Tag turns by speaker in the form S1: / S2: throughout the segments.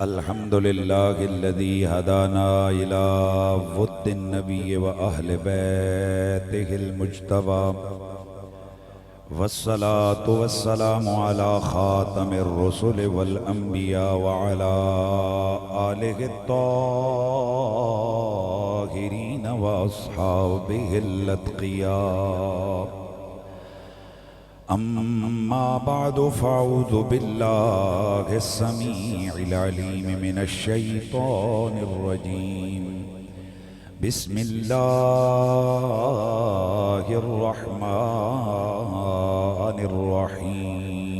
S1: अल्हम्दुलिल्लाहिल्लज़ी हदाना इला वुद्दिन नबी व अहले बैतिहिल मुज्तबा वस्सलातु वस्सलामु अला खातमिर रुसुल वल अंबिया व अला आलिहि त्ताहिरीन व अस्हाबिहिल अत्क़िया। अम्मा बादु फ़अऊज़ु बिल्लाहि अस्समीइल अलीम मिनश शैतानिर रजीम। बिस्मिल्लाहिर रहमानिर रहीम।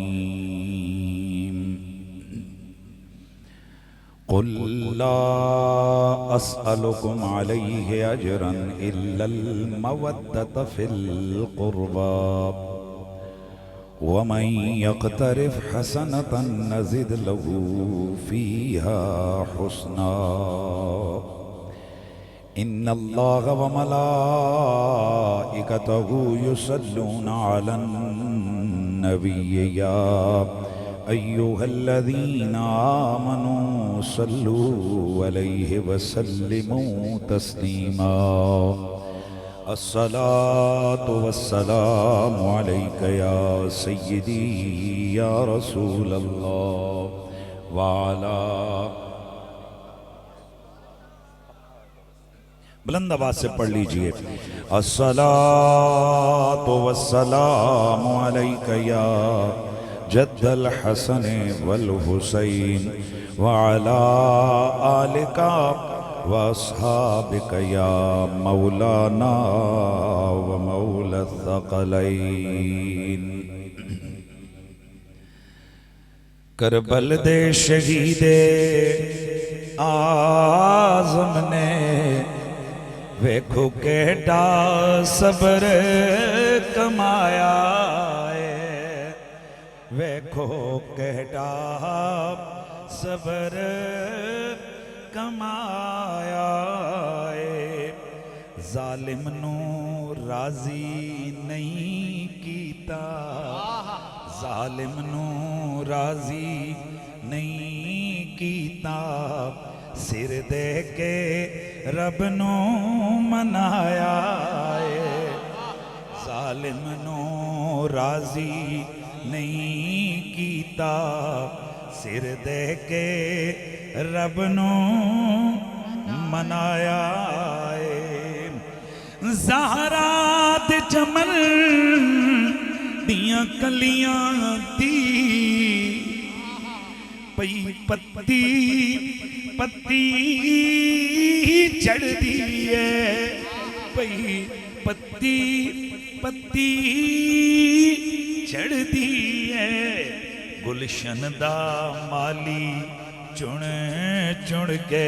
S1: क़ुल ला अस्अलुकुम अलैहि अजरन इल्लल मवद्दत फ़िल क़ुर्बा वमन यक़्तरिफ़ हसनतन नज़िद लहू फ़ीहा हुस्ना। इन्नल्लाह व मलाइकतहू युसल्लूना अलन नबी या अय्युहल्लज़ीना आमनू सल्लू अलैहि वसल्लिमू तस्लीमा। अस्सलातु वस्सलामु अलैका या सय्यदी या रसूल अल्लाह व अला। बुलंद आवाज से पढ़ लीजिए। अस्सलातु वस्सलामु अलैका या जद्दल हसन वल हुसैन व अला आलिका व अस्हाबिका या मौलाना व मौला थक़लैन। करबल दे शहीदे आज़म ने वेखो केड़ा सब्र कमाया है, वेखो केड़ा सब्र कमाया है। जालिम नू राजी नहीं कीता, जालिम नू राजी नहीं कीता। सिर दे के रब नू मनाया है, जालिम नू राजी नहीं कीता। सिर दे के रब नू मनाया है। ज़हरा दे चमन दियां कलियां दी पई पत्ती पत्ती चढ़दी है, पई पत्ती पत्ती चढ़दी है। गुलशन दा माली चुन चुन के,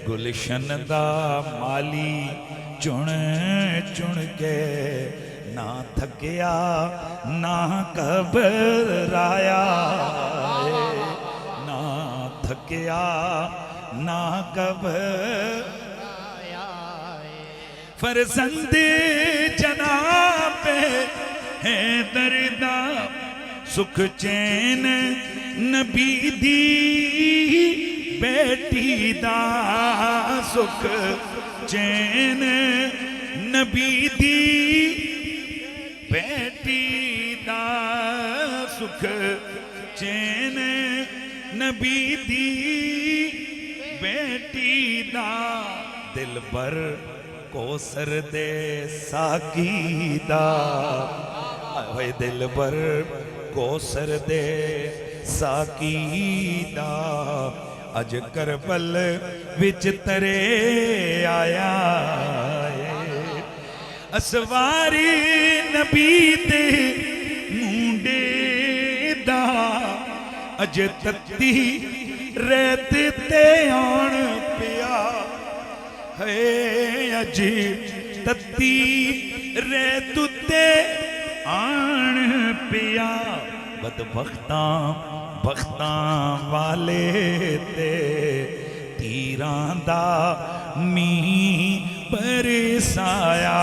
S1: गुलशन दा माली चुन चुन के। ना थकिया ना घबराया, ना थकिया ना घबराया। फरजंद जनाब है दर्दा सुख चैन नबी दी बेटी दा, सुख चैन नबी दी बेटी दा, सुख चैन नबी दी बेटी दा। दिल भर कोसर दे साकी दा, ओए दिल भर कोसर दे साकी दा। अज करबल विच तरे आया है, असवारी नबी दे मुंडे दा। अज तत्ती रेत ते आन पिया है, अज तत्ती रेत ते आन पिया। बदबख्तां बख्तां वाले ते तीरां दा मींह बरसाया।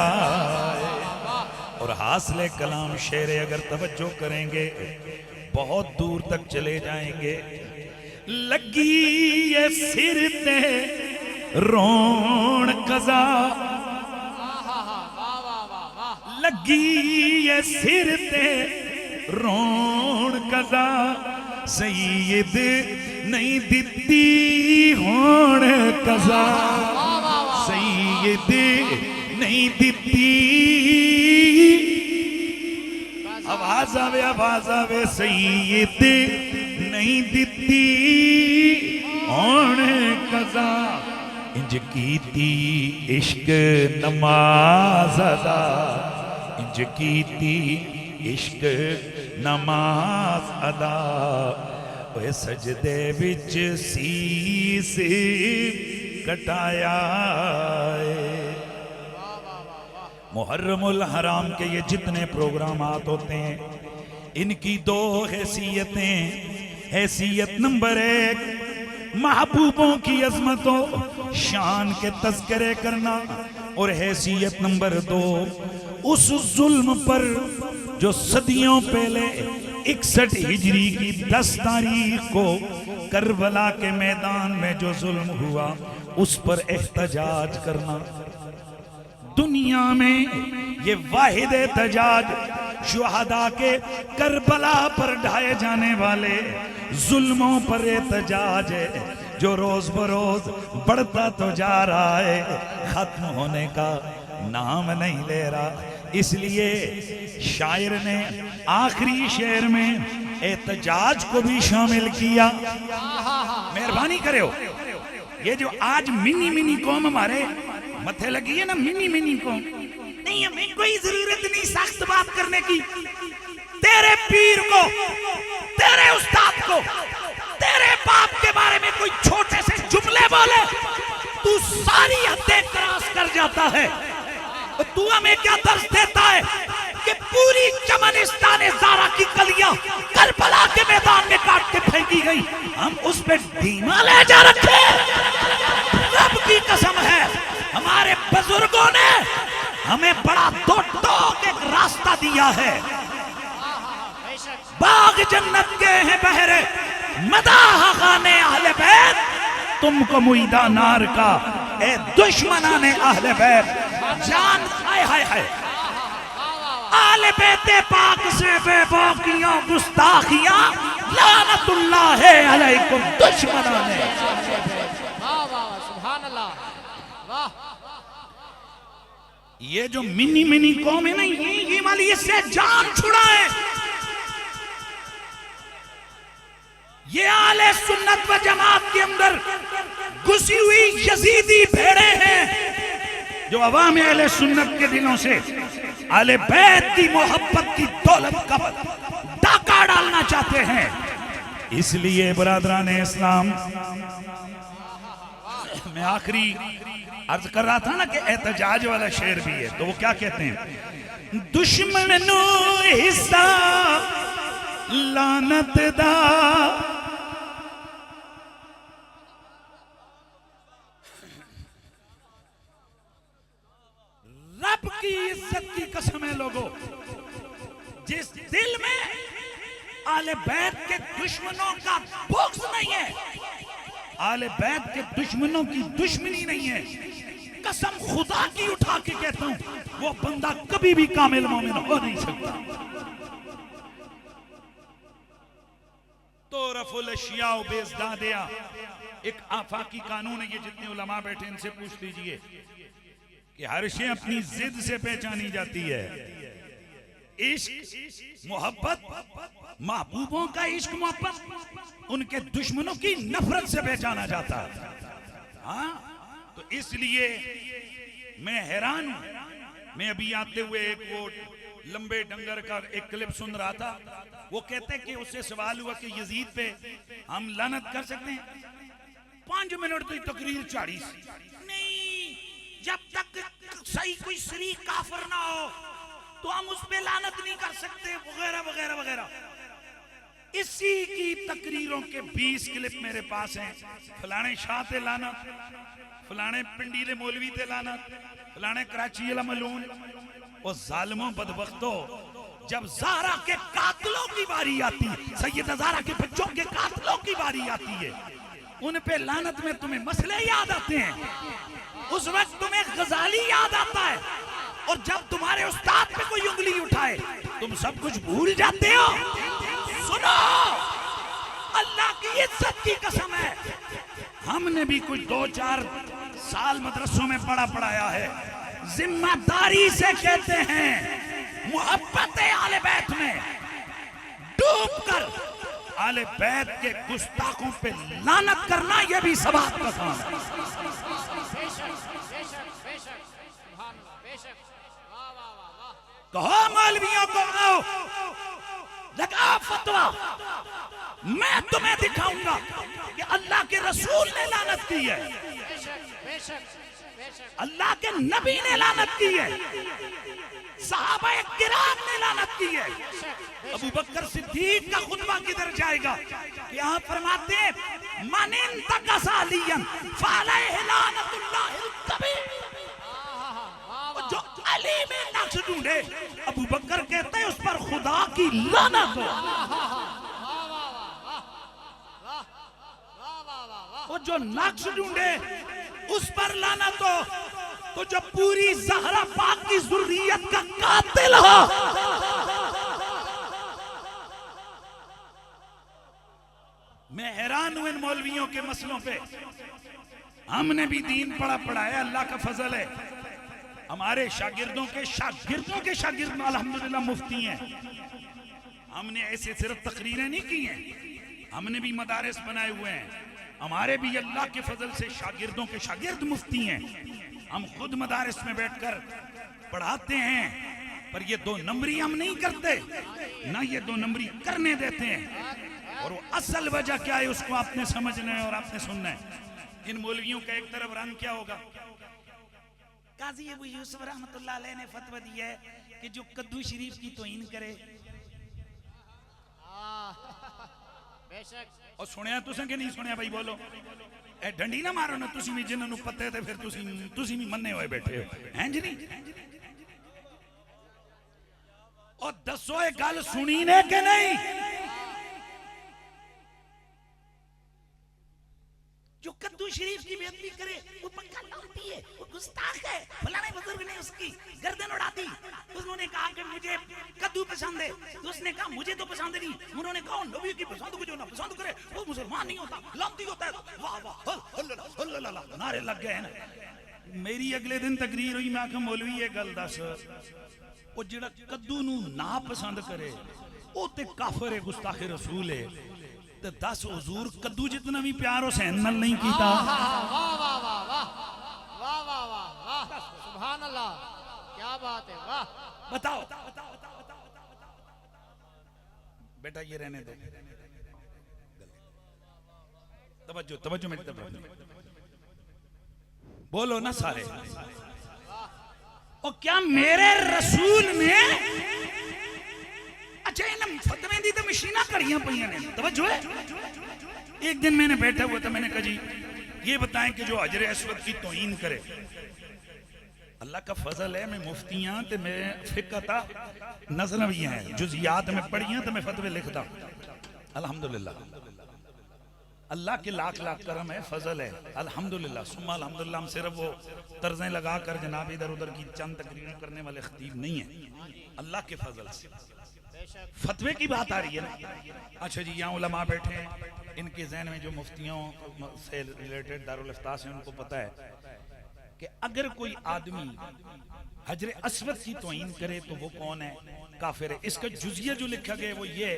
S1: और हासिले कलाम शेर अगर तवज्जो करेंगे बहुत दूर तक चले जाएंगे। लगी है सिर ते रोण कज़ा, लगी है सिर ते रोण कज़ा, सईद नहीं दिती होण कज़ा, सईद नहीं दिती, आवाज आवे सईद नहीं दिती होण कज़ा, इंज कीती इश्क नमाज अदा, इंज कीती इश्क नमाज अदा, ओए सजदे विच सीस कटाया। मुहर्रमुल हराम के ये जितने प्रोग्रामात होते हैं, इनकी दो हैसियतें, हैसियत नंबर 1 महबूबों की अजमतों शान के तज़किरे करना, और हैसियत नंबर 2 उस जुल्म पर जो सदियों पहले 61 हिजरी की 10 तारीख को करबला के मैदान में जो जुल्म हुआ उस पर एहतजाज करना। दुनिया में ये वाहिद एहतजाज शुहदा के करबला पर ढाए जाने वाले जुल्मों पर एहतजाज है, जो रोज बरोज बढ़ता तो जा रहा है, खत्म होने का नाम नहीं ले रहा। इसलिए शायर ने आखिरी शेर में एहतजाज को भी शामिल किया। मेहरबानी करो, ये जो आज मिनी मिनी कौम हमारे मथे लगी है ना, मिनी मिनी कौम, नहीं हमें कोई जरूरत नहीं सख्त बात करने की। तेरे पीर को, तेरे उस्ताद को, तेरे बाप के बारे में कोई छोटे से जुमले बोले तू सारी हदें क्रॉस कर जाता है। तू हमें क्या दर्श देता है कि पूरी चमनिस्तान ज़ारा की कलियां करबला के मैदान में काट के फेंकी गई, हम उस पे धीमा ले जा रखे। रब की कसम है, हमारे बुजुर्गों ने हमें बड़ा दो टोक एक रास्ता दिया है। बाग जन्नत के हैं बहरे मदाह खाने अहले बैत, तुमको मुईदा नार का ए दुश्मनाने अहले बैत जान। हाय हाय हाय, आले बैते पाक से बेबाकियां गुस्ताखियां लानतुल्लाह अलैकुम दुश्मनाने। वाह वाह सुभान अल्लाह वाह। ये जो मिनी मिनी कौम है ना, ये वाली इससे जान छुड़ाए। ये आले सुन्नत व जमात के अंदर घुसी हुई यजीदी भेड़े हैं जो अवाम अहले सुन्नत के दिलों से आले बैत की मोहब्बत की दौलत का डाका डालना चाहते हैं। इसलिए बरादराने इस्लाम, मैं आखिरी अर्ज कर रहा था ना कि एहतजाज वाला शेर भी है, तो वो क्या कहते हैं, दुश्मन नो हिस्सा लानत दा, रब की इज्जत की कसम है लोगों, जिस दिल में आले बैत के दुश्मनों का बुग़्ज़ नहीं है, आले बैत के दुश्मनों की दुश्मनी नहीं है, कसम खुदा की उठा के कहता हूं, वो बंदा कभी भी कामिल मोमिन हो नहीं सकता। तो रफुल अशिया बेज़दादिया एक आफाकी कानून है, ये जितने उलमा बैठे इनसे पूछ लीजिए कि हर शे अपनी जिद से पहचानी जाती है। इश्क मोहब्बत, महबूबों का इश्क मोहब्बत उनके दुश्मनों की नफरत से पहचाना जाता है। हाँ, तो इसलिए मैं हैरान हूं। मैं अभी आते हुए एक वो लंबे डंगर का एक क्लिप सुन रहा था, वो कहते कि उससे सवाल हुआ कि यजीद पे हम लानत कर सकते हैं। 5 मिनट की तकरीर चाड़ी नहीं, जब तक सही कोई शरीक काफिर ना हो तो हम उस पे लानत नहीं कर सकते, वगैरह वगैरह वगैरह। इसी की तकरीरों के 20 क्लिप मेरे पास हैं। फलाने शाह ते लानत, फलाने पिंडीले मौलवी ते लानत, फलाने कराची वाला मलून। और जालिमों बदबख्तों, जब ज़हरा के कातिलों की बारी आती, सैयदा ज़हरा के बच्चों के कातिलों की बारी आती है, उन पे लानत में तुम्हें मसले याद आते हैं, उस वक्त तुम्हें गजाली याद आता है, और जब तुम्हारे उस्ताद पे कोई उंगली उठाए तुम सब कुछ भूल जाते हो। सुनो, अल्लाह की इज्जत की कसम है, हमने भी कुछ 2-4 साल मदरसों में पढ़ाया है, जिम्मेदारी से कहते हैं मोहब्बत आले बैत में डूबकर आले बैत के गुस्ताखों पे लानत करना, यह भी सवाब का काम है। कहो मौलवियों को, आओ लगाओ फतवा, मैं तुम्हें दिखाऊंगा कि अल्लाह के रसूल ने लानत की है, अल्लाह के नबी ने लानत की है, सहाबा किराम ने लानत की है। अबू बकर सिद्दीक का खुतबा किधर जाएगा कि यहाँ फरमाते हैं मन इंतकसालियन फअलैहि लानतुल्लाहिल कबीर, जो अली में नक्श ढूंढे, अबू बकर कहते हैं उस पर खुदा की लानत हो। वो जो नक्श ढूंढे उस पर लानत हो, तो जो पूरी ज़हरा पाक की ज़ुर्रियत का कातिल हो। मैं हैरान हूं इन मौलवियों के मसलों पे। हमने भी दीन पढ़ाया, अल्लाह का फजल है, हमारे शागिर्दों के शागिर्द अल्हम्दुलिल्लाह मुफ्ती हैं। हमने ऐसे सिर्फ तकरीरें नहीं की हैं, हमने भी मदारिस बनाए हुए हैं, हमारे भी अल्लाह के फजल से शागिर्दों के शागिर्द मुफ्ती हैं। हम खुद मदारिस में बैठकर पढ़ाते हैं, पर ये 2 नंबरी हम नहीं करते, ना ये 2 नंबरी करने देते हैं। और वो असल वजह क्या है उसको आपने समझना है और आपने सुनना है। इन मौलवियों का एक तरफ रंग क्या होगा, काजी अबू यूसुफ रहमतुल्लाह अलैह ने फतवा दिया है कि जो कद्दू शरीफ की तौहीन करे, और सुनिया तुसें कि नहीं सुनिया भाई, बोलो, ए डंडी ना मारो ना, तुसी भी जिन्होंने पते थे फिर तुसी भी मन्ने हुए बैठे हो, हैं जी नहीं? और दसो एक गल सुनी ने कि नहीं, जो कद्दू शरीफ की बेइज्जती करे वो पक्का लानती है, वो गुस्ताख है, फलाने बुजुर्ग ने उसकी गर्दन उड़ा दी, उन्होंने कहा कि मुझे कद्दू पसंद है, तो उसने कहा मुझे तो पसंद नहीं, उन्होंने कहा नबी की पसंद को जो ना पसंद करे वो मुसलमान नहीं होता, लानती होता है। वाह वाह अल्लाह नारे लग गए हैं। मेरी अगले दिन तकरीर हुई, मैं आखा मौलवी ये गल दस, वो जिहड़ा कद्दू नू ना पसंद करे वो ते काफिर है, गुस्ताखे रसूल है, तो 10 हुजूर कद्दू जितना भी प्यार हुसैन नाल नहीं कीता।
S2: सुभान अल्लाह, क्या बात है, वाह।
S1: बताओ बेटा, ये रहने दो, तवज्जो मेरी तरफ बोलो ना सारे। और क्या मेरे रसूल ने, अच्छा इन फतवे दी तो मशीना कड़ियां पईयां ने, तवज्जो है। एक दिन मैंने बैठा हुआ था, मैंने कहा जी ये बताएं कि जो हजर अस्वद की तौहीन करे, अल्लाह का फजल है, मैं मुफ्तियां ते मैं फिक्र था नजर भी हैं, जुज़ियात में पढ़ियां तो मैं फतवे लिखता, अल्हम्दुलिल्लाह, अल्लाह के लाख करम है, फजल है, अल्हम्दुलिल्लाह सुम्मा अल्हम्दुलिल्लाह। हम सिर्फ वो तर्जें लगा कर जनाब इधर उधर की चंद तकरीरें करने वाले खतीब नहीं है, अल्लाह के फजल से फतवे की बात आ रही है ना। अच्छा जी, यहाँ उलमा बैठे हैं, इनके जहन में जो मुफ्तियों से रिलेटेड दारुल इफ्ता से उनको पता है कि अगर कोई आदमी हजर अस्वद की तौहीन करे तो वो कौन है, काफिर है। इसका जुजिया जो लिखा गया वो ये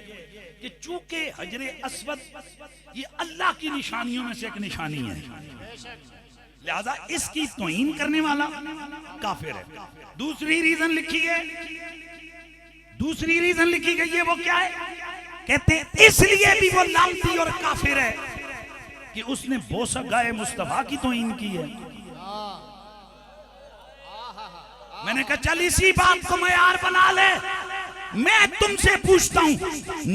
S1: कि चूंकि हजर अस्वद ये अल्लाह की निशानियों में से एक निशानी है, लिहाजा इसकी तौहीन करने वाला काफिर है। दूसरी रीजन लिखी गई है, वो क्या है, कहते हैं इसलिए भी वो लानती और काफिर है कि उसने बोसगाए मुस्तफा की तौहीन की है। मैंने कहा चल इसी बात को मयार बना ले, मैं तुमसे पूछता हूं,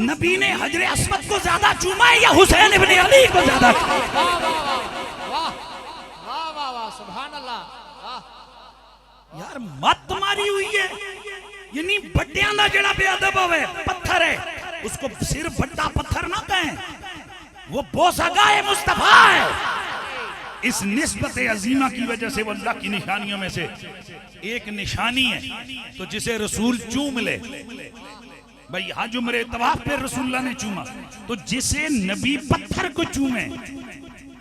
S1: नबी ने हजरे अस्वद को ज्यादा चूमा है या हुसैन इब्ने अली को ज्यादा?
S2: वाह सुभान अल्लाह।
S1: यार मत मारी हुई है, यानी भट्टियां दा जेड़ा बेअदब होवे पत्थर है, उसको सिर्फ भट्टा पत्थर ना कहें, वो बोसागाए मुस्तफा है। इस निस्बत अजीमा की वजह से वो अल्लाह की निशानियों में से एक निशानी है। तो जिसे रसूल चूम ले, भाई हज उम्रे तवाफ पे रसूलुल्लाह ने चूमा, तो जिसे नबी पत्थर को चूमे,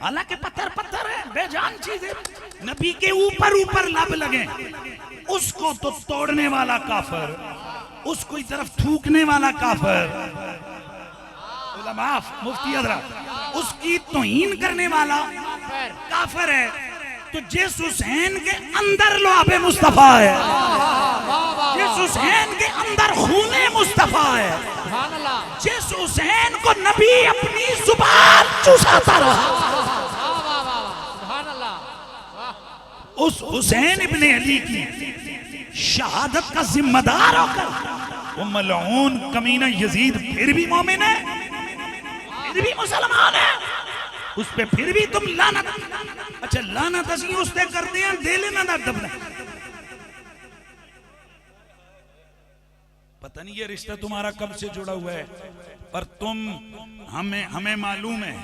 S1: हालांकि पत्थर पत्थर है, बेजान चीज है, नबी के ऊपर ऊपर लब लगे, उसको तो तोड़ने वाला काफिर, उसको इस तरफ थूकने वाला काफिर, उलमा मुफ्ती हजरत, उसकी तौहीन करने वाला काफिर है। तो जिस हुसैन के अंदर लुआबे मुस्तफा है, जिस हुसैन के अंदर खूने मुस्तफा है, जिस हुसैन को नबी अपनी जुबान चूसाता रहा, उस हुसैन इब्ने अली की शहादत का जिम्मेदार होकर वो मलऊन कमीना यजीद फिर भी मोमिन है, फिर भी मुसलमान है, उस पे फिर भी तुम लानत, अच्छा लानत असली उस पे करते हैं, दे लेना ना दबना। पता नहीं ये रिश्ता तुम्हारा कब से जुड़ा हुआ है, पर तुम हमें मालूम है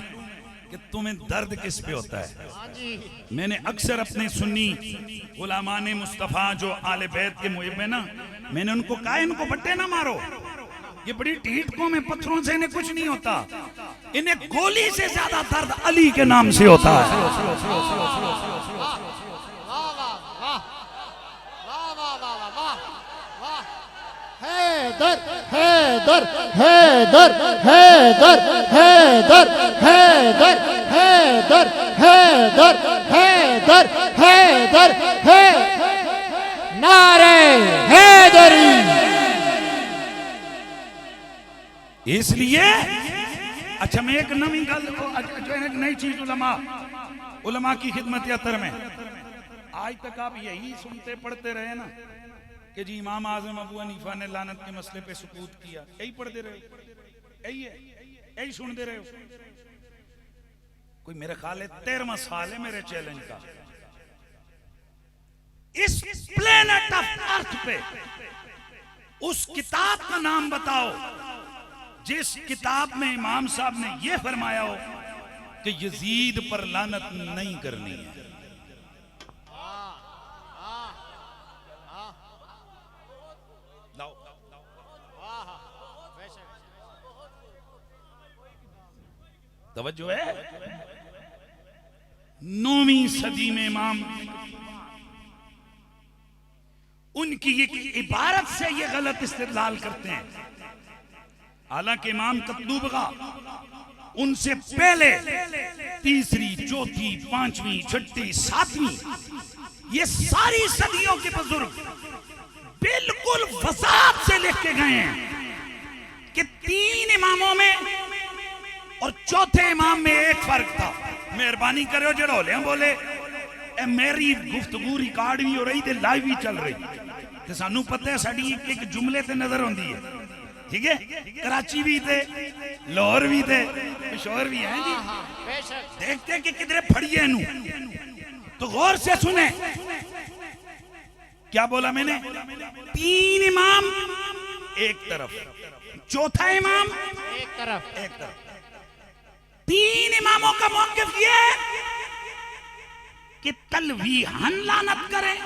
S1: कि तुम्हें दर्द किस पे होता है। मैंने अक्सर अपने सुन्नी उलमाने मुस्तफा जो आले बैत के मुहिब है ना, मैंने उनको कहा इनको बट्टे ना मारो, ये बड़ी ढीठ कौम है, पत्थरों से इन्हें कुछ नहीं होता, इन्हें गोली से ज्यादा दर्द अली के नाम से होता है।
S2: हैदर हैदर हैदर हैदर हैदर हैदर हैदर हैदर हैदर हैदर है नारे हैदरी।
S1: इसलिए अच्छा मैं एक नई गल, एक नई चीज उलमा की खिदमत अतर में, आज तक आप यही सुनते पढ़ते रहे ना कि जी इमाम आजम अबू हनीफा ने लानत के मसले पे सुकूत किया, यही पढ़ते रहे, यही है, यही सुनते रहे। कोई मेरे ख्याल है 13वां साल है मेरे चैलेंज का। इस प्लेनेट ऑफ अर्थ पे उस किताब का नाम बताओ जिस किताब में इमाम साहब ने यह फरमाया हो कि यजीद पर लानत नहीं करनी है। तवज्जो है, 9वीं सदी में इमाम उनकी ये इबारत से ये गलत इस्तेदलाल करते हैं, हालांकि इमाम कत्तूबगा उनसे पहले 3री, 4थी, 5वीं, 6ठी, 7वीं ये सारी सदियों के बुजुर्ग बिल्कुल वसात से लिख के गए हैं कि 3 इमामों में और 4थे इमाम में एक फर्क था। मेहरबानी करो जड़ा होले बोले मेरी गुफ्तगू रिकॉर्ड भी हो रही थी, लाइव भी चल रही, तो सानू पता है साड़ी एक जुमले ते नजर आती है, ठीक है। कराची भी थे, लाहौर भी थे, पेशोर भी हैं जी, देखते कि किधरे फड़िए इनू, तो गौर से सुने क्या बोला मैंने। 3 इमाम एक तरफ, 4था इमाम
S2: एक तरफ।
S1: 3 इमामों का मौक़िफ़ ये है कि तलवीहन लानत करें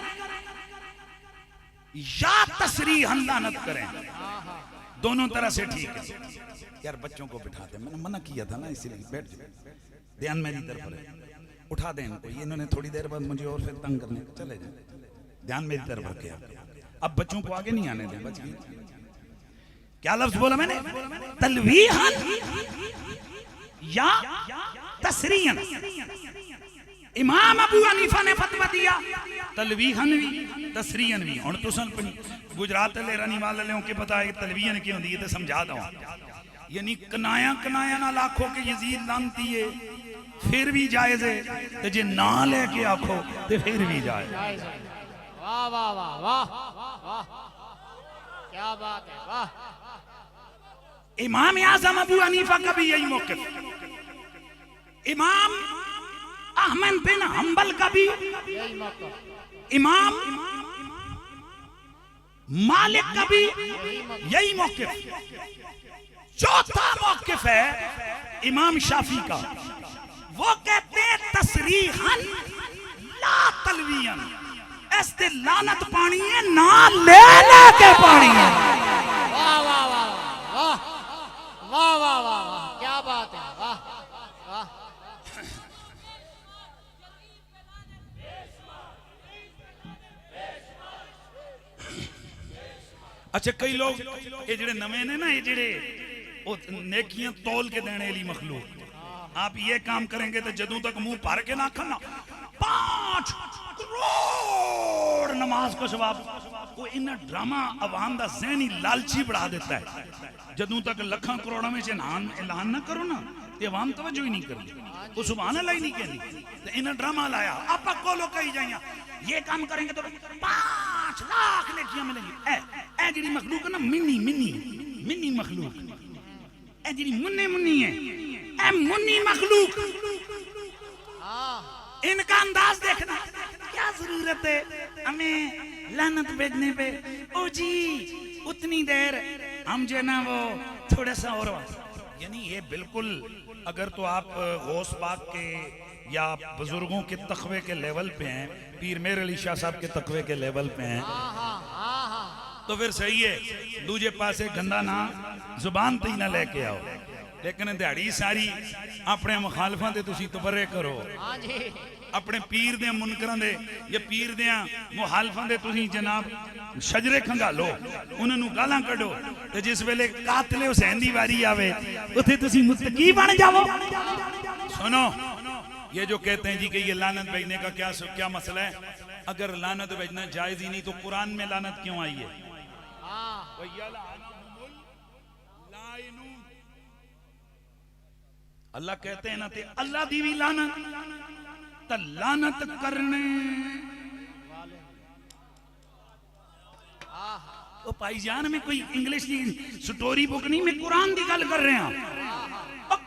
S1: या तसरीहन लानत करें, दोनों तरह से ठीक है। यार बच्चों को बिठा दे, मैंने मना किया था ना, इसीलिए बैठ जाओ, ध्यान मेरी तरफ है, उठा दें इनको, ये इन्होंने थोड़ी देर बाद मुझे और फिर तंग करने, चले जाए, ध्यान मेरी तरफ रखे। अब बच्चों को आगे नहीं आने दें, बच गए। क्या लफ्ज बोला मैंने, तलवीहन या तसरीहन। इमाम अबू हनीफा ने फतवा दिया तलवीहन भी तसरीहन भी। हुण तुसां गुजरात ले रहने वाले लोगों के पता है तलवीहन की होंदी है, तो समझा दो, यानी कनाया कनाया ना लाखों के यजीद लानती है फिर भी जायज है, तो जे ना लेके आखो तो फिर भी जायज।
S2: वाह वाह वाह वाह वाह, क्या बात है, वाह।
S1: इमाम आज़म अबू हनीफा का भी यही मौक़िफ़, इमाम अहमद बिन हंबल का भी,
S2: यही मौक़िफ़,
S1: इमाम मालिक का भी यही मौकिफ। चौथा मौकिफ है इमाम शाफी का, वो कहते हैं तसरीहन ला तलवीयन, ऐसे लानत पानी है ना ले के पानी है।
S2: वाह वाह वाह वाह वाह वाह वाह वाह, क्या बात है, वाह वाह।
S1: अच्छा कई लोग ये जेड़े नवे ने ना, ये जेड़े नेकियां तोल के देने वाली मखलूक, आप ये काम करेंगे तो जदों तक मुंह भर के ना खाना 5 करोड़ नमाज को सवाब। वो इन्ना ड्रामा अवाम दा ज़हनी लालची बढ़ा देता है। जदों तक लखा करोड़ों में से ऐलान ना करो ना, ते अवाम तवज्जो ही नहीं करती, वो सुभान अल्लाह ही नहीं कहती। तो इन्ना ड्रामा लाया आप को कही जाइया, ये काम करेंगे तो 5 लाख नेकियां मिलेंगी। ए जी मखलूक ना, मिनी मिनी मिनी मखलूक, ए जी मुन्ने मुन्नी है, ए मुन्नी मखलूक, इनका अंदाज देखना। क्या जरूरत है हमें लानत भेजने पे, ओ जी उतनी देर हम जो ना वो थोड़ा सा और, यानी ये बिल्कुल, अगर तो आप गौस पाक के या बुजुर्गों के तकवे के लेवल पे हैं, पीर मेर अली शाह साहब के तकवे के लेवल पे हैं, तो फिर सही है, दूजे पासे गंदा ना जुबान ते ही ना लेके आओ। लेकिन दिहाड़ी सारी अपने मुखालफां ते तुसी तबर्रे करो, अपने पीर दे मुनकरां दे या पीर दे मुखालफां दे तुसी जनाब शजरे खंगालो, उन्होंने गालां कढो, ते जिस वेले कातले हुसैन दी वारी आवे उथे तुसी मुत्तकी बन जाओ। सुनो, ये जो कहते हैं जी कि ये लानत भेजने का क्या मसला है, अगर लानत भेजना जायज ही नहीं तो कुरान में लानत क्यों आई है? अल्लाह कहते हैं ना, ते अल्लाह दी भी लानत, तो लानत करने ओ भाईजान में कोई इंग्लिश की स्टोरी बुक नहीं, मैं कुरान की गल कर रहा हूं।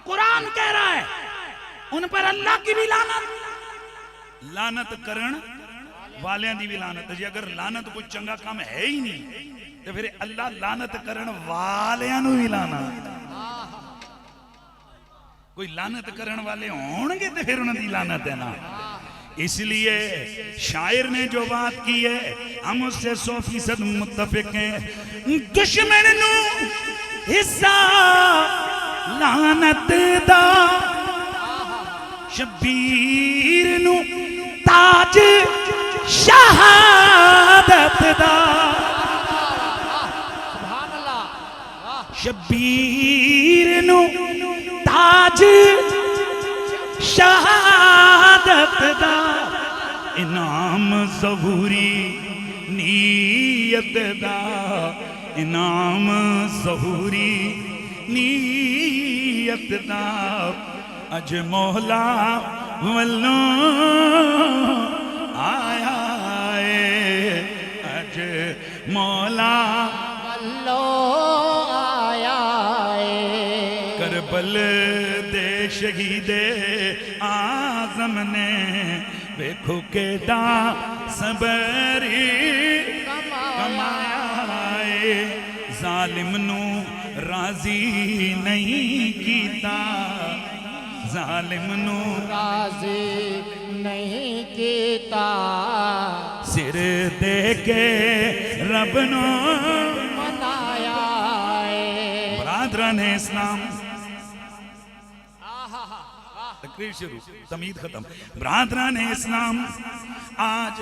S1: कुरान कह रहा है उन पर अल्लाह की भी लानत, लानत करण वालियां दी भी लानत। जी अगर लानत कोई चंगा काम है ही नहीं तो फिर अल्लाह लानत करण वालियां नूं भी लानत, कोई लानत करण वाले होंगे तो फिर उन्होंने लानत है ना। इसलिए शायर ने जो बात की है हम उससे 100% मुत्तफिक हैं। दुश्मन नू हिस्सा लानत दा, शबीर नू ताज शहादत दा, शबीर नू ताज शहादत दा, इनाम ज़हूरी नीयत दा, इनाम ज़हूरी नीयत दा, अज मौला वल्लों आया है, अज मौला
S2: वल्लों आया है,
S1: करबल दे शहीदे आज़म ने वेखो केड़ा सबरी कमाए, जालिम नू राजी नहीं कीता, जालिम नू
S2: राजी नहीं कीता,
S1: सिर दे के रब नो
S2: मनाया है।
S1: बरादरान इस्लाम, तकरीर शुरू, तमीद खत्म। बरादरान इस्लाम, आज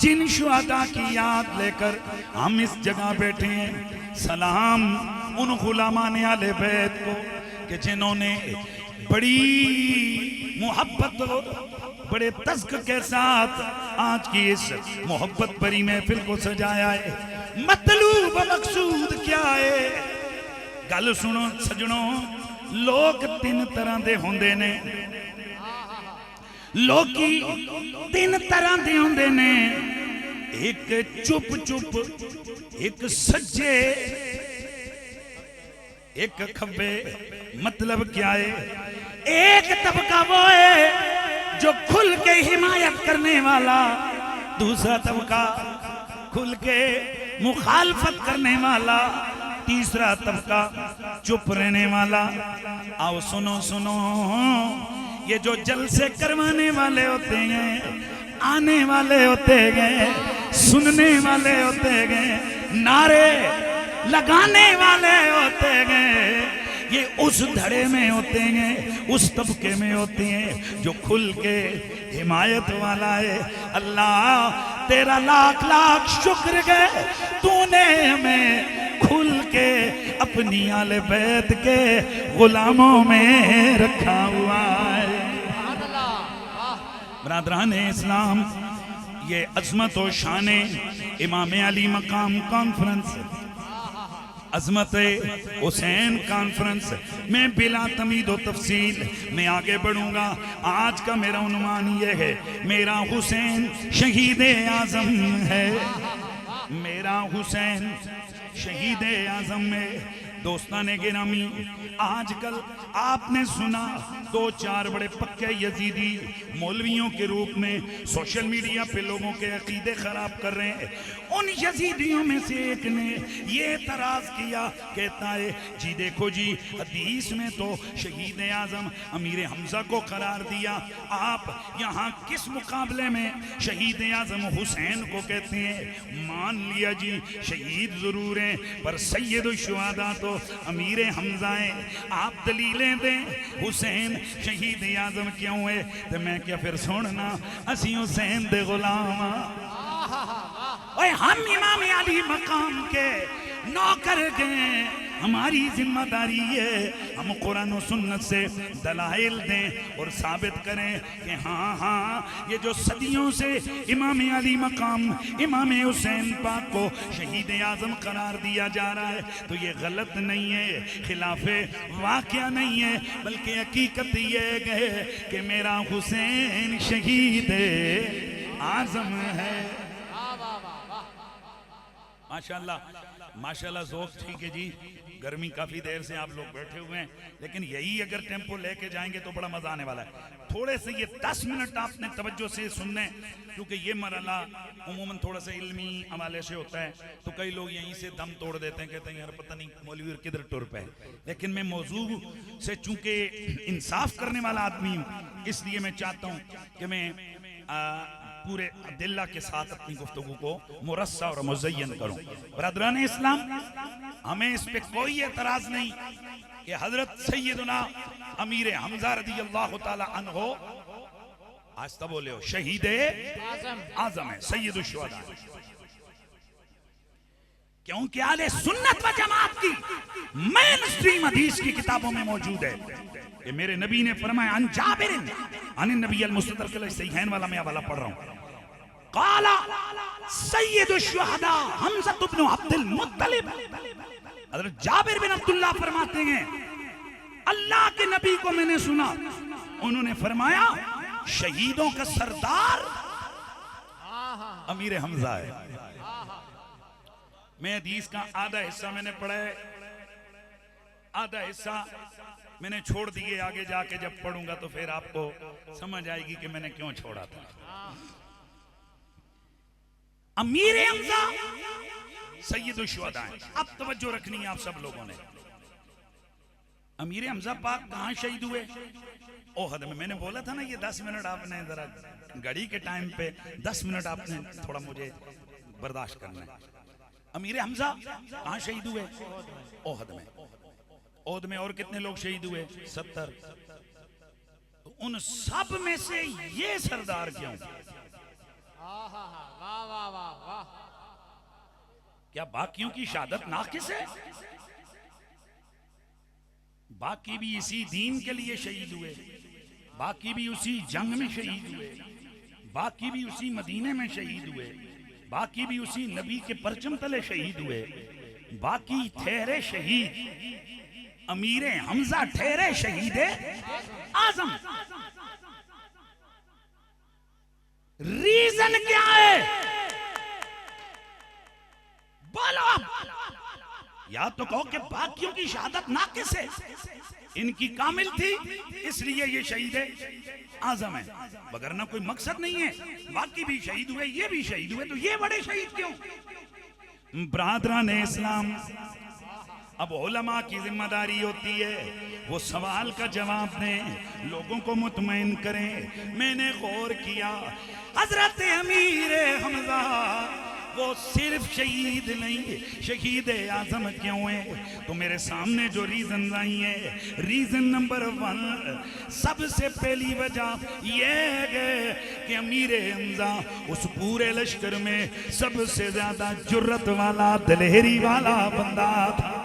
S1: जिन शुहदा की याद लेकर हम इस जगह बैठे हैं, सलाम उन गुलामान आले बैत को कि जिन्होंने बड़ी मोहब्बत बड़े तज़्क के साथ आज की इस मोहब्बत भरी महफिल को सजाया है। मतलूब मकसूद क्या है? गल सुनो सजनों, लोग 3 तरह दे होंदे ने, लोकी 3 तरह दे होंदे ने, एक चुप चुप, एक सज्जे, एक खब्बे। मतलब क्या है? एक तबका वो है जो खुल के हिमायत करने वाला, दूसरा तबका खुल के मुखालफत करने वाला, तीसरा तबका चुप रहने वाला। आओ सुनो सुनो, ये जो जलसे करवाने वाले होते हैं, आने वाले होते हैं, सुनने वाले होते हैं, नारे लगाने वाले होते हैं, ये उस धड़े में होते हैं, उस तबके में होते हैं जो खुल के हिमायत वाला है। अल्लाह तेरा लाख लाख शुक्र है, तूने हमें खुल के अपनी आले बैत के गुलामों में रखा हुआ है। बरादरान इस्लाम, ये अजमत और शान इमाम अली मकाम कॉन्फ्रेंस, अजमत हुसैन कॉन्फ्रेंस में बिला तमीद व तफसील मैं आगे बढ़ूंगा। आज का मेरा उन्वान ये है, मेरा हुसैन शहीद आजम है, मेरा हुसैन शहीद आजम में। दोस्ताने गिरामी, आजकल आपने सुना दो चार बड़े पक्के यजीदी मौलवियों के रूप में सोशल मीडिया पे लोगों के अकीदे खराब कर रहे हैं। उन यजीदियों में से एक ने ये तराज किया, कहता है जी देखो जी, हदीस में तो शहीद आजम अमीर हमजा को करार दिया, आप यहाँ किस मुकाबले में शहीद आजम हुसैन को कहते हैं। मान लिया जी शहीद जरूर हैं, पर सैयद शुहदा तो अमीर हमजा है। आप दलीलें दें हुसैन शहीद आजम क्यों है, तो मैं क्या फिर सुनना असी हुसैन दे गुलाम, हम इमाम अली मकाम के नौकर गए। हमारी जिम्मेदारी है हम कुरान और सुन्नत से दलाइल दें और साबित करें कि हाँ हाँ ये जो सदियों से इमाम अली मकाम इमाम हुसैन पाक को शहीद आजम करार दिया जा रहा है, तो ये गलत नहीं है, खिलाफे वाक़या नहीं है, बल्कि हकीकत ये है कि मेरा हुसैन शहीद आजम है। माशाल्लाह माशाल्लाह, ज़ौक़ ठीक है जी। गर्मी काफ़ी देर से आप लोग बैठे हुए हैं, लेकिन यही अगर टेम्पो लेके जाएंगे तो बड़ा मज़ा आने वाला है। थोड़े से ये 10 मिनट आपने तवज्जो से सुनने, क्योंकि ये मरहला उमूमन थोड़ा सा इल्मी हवाले से होता है, तो कई लोग यहीं से दम तोड़ देते हैं, कहते हैं यार पता नहीं मौलवी किधर टुर पे है। लेकिन मैं मौजू से चूँकि इंसाफ करने वाला आदमी हूँ, इसलिए मैं चाहता हूँ कि मैं पूरे दिल्ला के साथ अपनी गुफ्तगू को मुरस्सा और मुज़य्यन करूं। बरदरान इस्लाम, हमें इस पे कोई एतराज नहीं कि हजरत सैयदना अमीर हमजा रज़ियल्लाहु ताला अन्हो, आज तब बोले हो, शहीद आजम है, सैयदुश शुहदा, क्योंकि आले सुन्नत व जमात की मेन स्ट्रीम हदीस की किताबों में मौजूद है कि मेरे नबी ने फरमाया, अन जाबिर अन नबी अल मुस्तदरक सहीहैन वाला मैं हवाला पढ़ रहा हूं, काला सैयदुश शुहदा हमजा इब्न अब्दुल मुत्तलिब। हज़रत जाबिर बिन अब्दुल्लाह फरमाते हैं, अल्लाह के नबी को मैंने सुना, उन्होंने फरमाया शहीदों का सरदार अमीर हमजा है। मैं हदीस का आधा हिस्सा मैंने पढ़ा है, आधा हिस्सा मैंने छोड़ दिए, आगे जाके जब पढ़ूंगा तो फिर आपको समझ आएगी कि मैंने क्यों छोड़ा था। अमीर हमजा सैयदुश शुहदा है। अब तवज्जो रखनी है आप सब लोगों ने। अमीर हमजा पाक कहां शहीद हुए? ओहद में। मैंने बोला था ना ये 10 मिनट आपने जरा घड़ी के टाइम पे 10 मिनट आपने थोड़ा मुझे बर्दाश्त करना है। अमीर हमजा कहां शहीद हुए? ओहद में। ओहद में और कितने लोग शहीद हुए? 70। तो उन सब में से ये सरदार क्यों?
S2: वाह वाह वाह वाह।
S1: क्या बाकियों की शहादत नाकिस है? बाकी भी इसी दीन के लिए शहीद हुए, बाकी भी उसी जंग में शहीद हुए, बाकी भी उसी मदीने में शहीद हुए, बाकी भी उसी नबी के परचम तले शहीद हुए, बाकी ठहरे शहीद अमीर हमजा, ठहरे शहीद आजम। रीजन क्या है? बोलो। या तो कहो कि बाकियों की शहादत नाकिस है, इनकी कामिल थी इसलिए ये शहीद आजम है, वगरना कोई मकसद नहीं है। बाकी भी शहीद हुए, ये भी शहीद हुए, तो ये बड़े शहीद क्यों? ब्रादरान इस्लाम, अब उलमा की जिम्मेदारी होती है वो सवाल का जवाब दें, लोगों को मुतमईन करें। मैंने गौर किया हजरत अमीर हमजा वो सिर्फ शहीद नहीं, शहीद आजम क्यों है? तो मेरे सामने जो रीजन आई है, रीजन नंबर 1 सबसे पहली वजह यह है कि अमीर हमजा उस पूरे लश्कर में सबसे ज्यादा जुर्रत वाला, दिलेरी वाला बंदा था।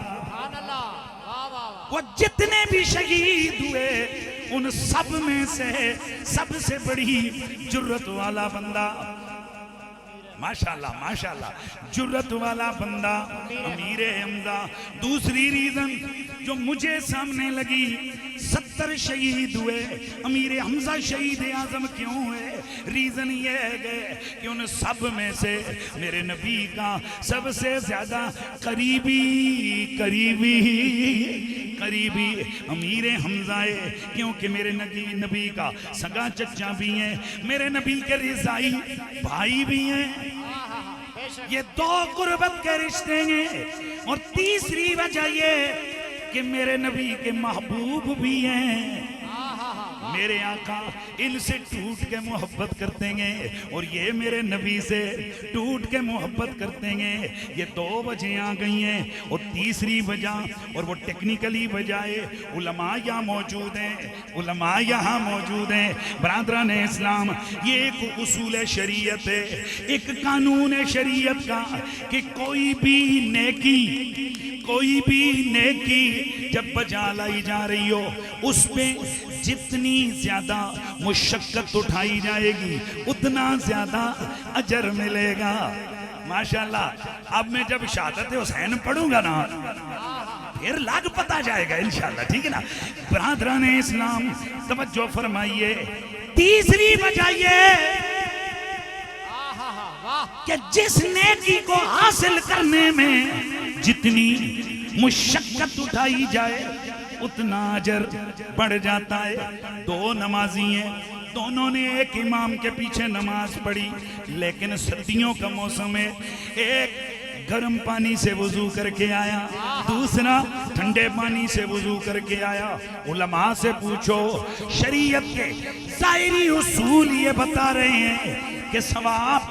S1: वो जितने भी शहीद हुए उन सब में से सबसे बड़ी जुर्रत वाला बंदा, माशाल्लाह माशाल्लाह, जुर्रत वाला बंदा अमीर हमजा। दूसरी रीजन जो मुझे सामने लगी, 70 शहीद हुए, अमीर हमजा शहीद आजम क्यों है? रीजन ये है कि उन सब में से मेरे नबी का सबसे ज्यादा करीबी करीबी करीबी अमीर हमजा है, क्योंकि मेरे नबी का सगा चचा भी है, मेरे नबी के रिसाई भाई भी हैं। ये 2 कुर्बत के रिश्ते हैं। और तीसरी वजह ये कि मेरे नबी के महबूब भी हैं, मेरे आका इनसे टूट के मोहब्बत करते हैं और ये मेरे नबी से टूट के मोहब्बत करते हैं। ये 2 वजह आ गई हैं। और तीसरी वजह, और वो टेक्निकली वजह है, उलमा यहाँ मौजूद हैं, उलमा यहाँ मौजूद हैं। बरादरान इस्लाम, ये एक उसूल शरीयत है, एक कानून शरीयत का कि कोई भी नेकी जब बजा लाई जा रही हो उस पे जितनी ज्यादा मुशक्कत उठाई जाएगी उतना ज्यादा अजर मिलेगा। माशाल्लाह। अब मैं जब शहादत हुसैन पढ़ूंगा ना फिर लाग पता जाएगा इंशाल्लाह, ठीक है ना। बरादरान इस्लाम तवज्जो फरमाइए। तीसरी वजह ये कि जिस नेकी को हासिल करने में जितनी मुशक्कत उठाई जाए उतना अजर बढ़ जाता है। 2 नमाजी हैं, दोनों ने एक इमाम के पीछे नमाज पढ़ी, लेकिन सर्दियों का मौसम है, एक गर्म पानी से वुजू करके आया, दूसरा ठंडे पानी से वुजू करके आया। उलमा से पूछो, शरीयत के ज़ाहिरी उसूल ये बता रहे हैं कि सवाब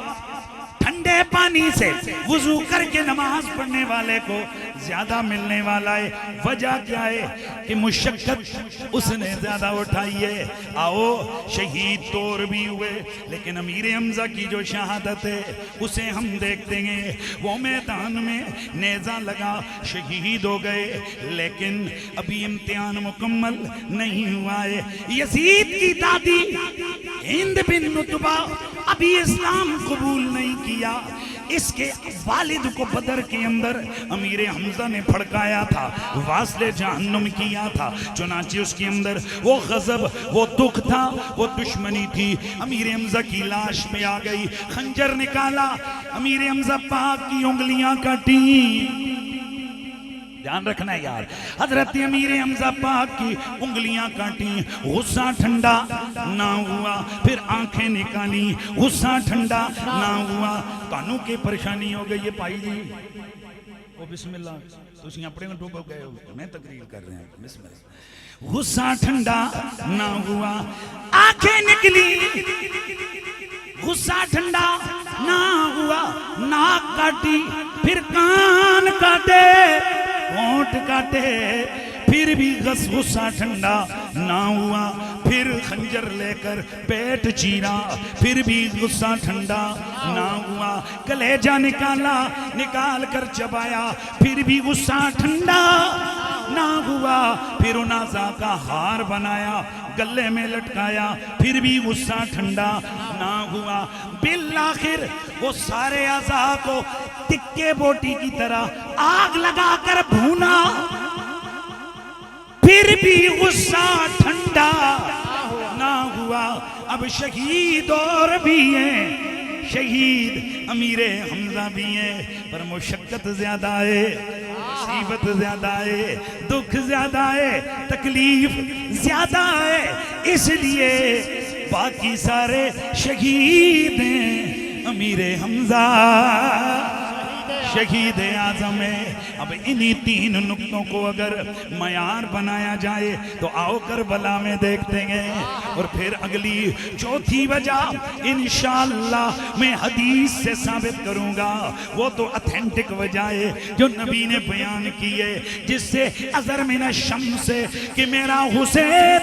S1: ठंडे पानी से वुजू करके नमाज पढ़ने वाले को ज्यादा मिलने वाला है। वजह क्या है कि मुशक्कत उसने ज्यादा उठाई है। आओ, शहीद तौर भी हुए, लेकिन अमीर हमजा की जो शहादत है उसे हम देखते हैं। वो मैदान में नेजा लगा, शहीद हो गए, लेकिन अभी इम्तिहान मुकम्मल नहीं हुआ है। यजीद की दादी हिंद बिन उतबा अभी इस्लाम कबूल नहीं किया। इसके वालिद को बदर के अंदर अमीर हमजा ने फड़काया था, वास्ले जहन्नुम किया था। चुनांचे उसके अंदर वो गजब, वो दुख था, वो दुश्मनी थी। अमीर हमजा की लाश पे आ गई, खंजर निकाला, अमीर हमजा पाक की उंगलियां काटी। ध्यान रखना है यार, हजरत अमीर हमजा पाक की उंगलियां काटी, गुस्सा ठंडा ना हुआ, फिर आंखें निकाली, गुस्सा ठंडा ना हुआ। कानों की परेशानी हो गई है भाई जी। ओ बिस्मिल्लाह, तुम अपने में डूब गए हो, मैं तकरीर कर रहे हैं, बिस्मिल्लाह। गुस्सा ठंडा ना हुआ, आंखें निकली, गुस्सा ठंडा ना हुआ, नाक काटी, फिर कान काटे, होंठ काटे, फिर भी गुस्सा ठंडा ना हुआ। फिर खंजर लेकर पेट चीरा, फिर भी गुस्सा ठंडा ना हुआ। कलेजा निकाला, निकाल कर चबाया, फिर भी गुस्सा ठंडा ना हुआ। फिर नाज़ा का हार बनाया, गले में लटकाया, फिर भी गुस्सा ठंडा ना हुआ। बिल आखिर वो सारे अज़ा को टिक्के बोटी की तरह आग लगाकर भूना, फिर भी गुस्सा ठंडा ना हुआ। अब शहीद और भी हैं, शहीद अमीरे हमजा भी हैं, पर मुशक्कत ज्यादा है, मुसीबत ज्यादा है, दुख ज्यादा है, तकलीफ ज्यादा है। इसलिए बाकी सारे शहीद हैं, अमीरे हमजा शहीद आजम है। अब इन्हीं 3 नुक्तों को अगर मयार बनाया जाए तो आओ करबला में देखते हैं। और फिर अगली चौथी वजह इंशाअल्लाह मैं हदीस से साबित करूंगा, वो तो ऑथेंटिक वजह है जो नबी ने बयान की है, जिससे अजर मिन शम्स से कि मेरा हुसैन,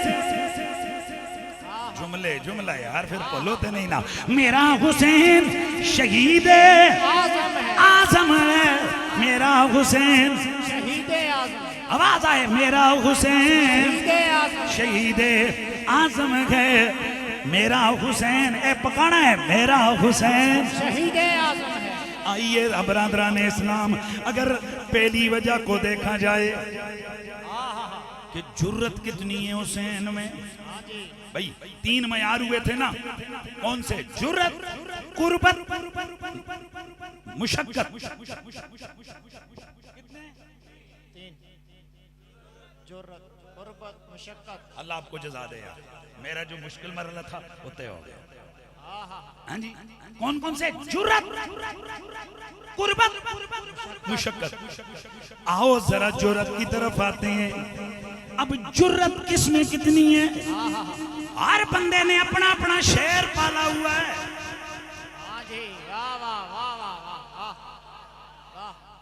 S1: जुमला यार फिर बोलोते नहीं ना, मेरा हुसैन शहीद आजम है, मेरा हुसैन
S2: शहीद आजम,
S1: आवाज आए, मेरा हुसैन शहीद आजम है, मेरा हुसैन ए पकाना है, मेरा हुसैन
S2: शहीद आजम है।
S1: आइए बरादरान इस्लाम, अगर पहली वजह को देखा जाए कि जुर्रत कितनी है हुसैन में, भाई 3 मयार हुए थे ना, कौन से? जुर्रत, कुर्बत, मुशक्कत।
S2: जुर्रत, कुर्बत, मुशक्कत।
S1: अल्लाह आपको जज़ा दे यार, मेरा जो मुश्किल मरला था वो तय हो गया। हाँ जी, कौन कौन से? जुर्रत, कुर्बत, मुशक्कत। आओ जरा जुर्रत की तरफ आते हैं। अब जुर्रत किसमें कितनी है? हर बंदे ने अपना अपना शेर पाला हुआ है।
S2: हाँ जी, वाह वाह वाह वाह वाह।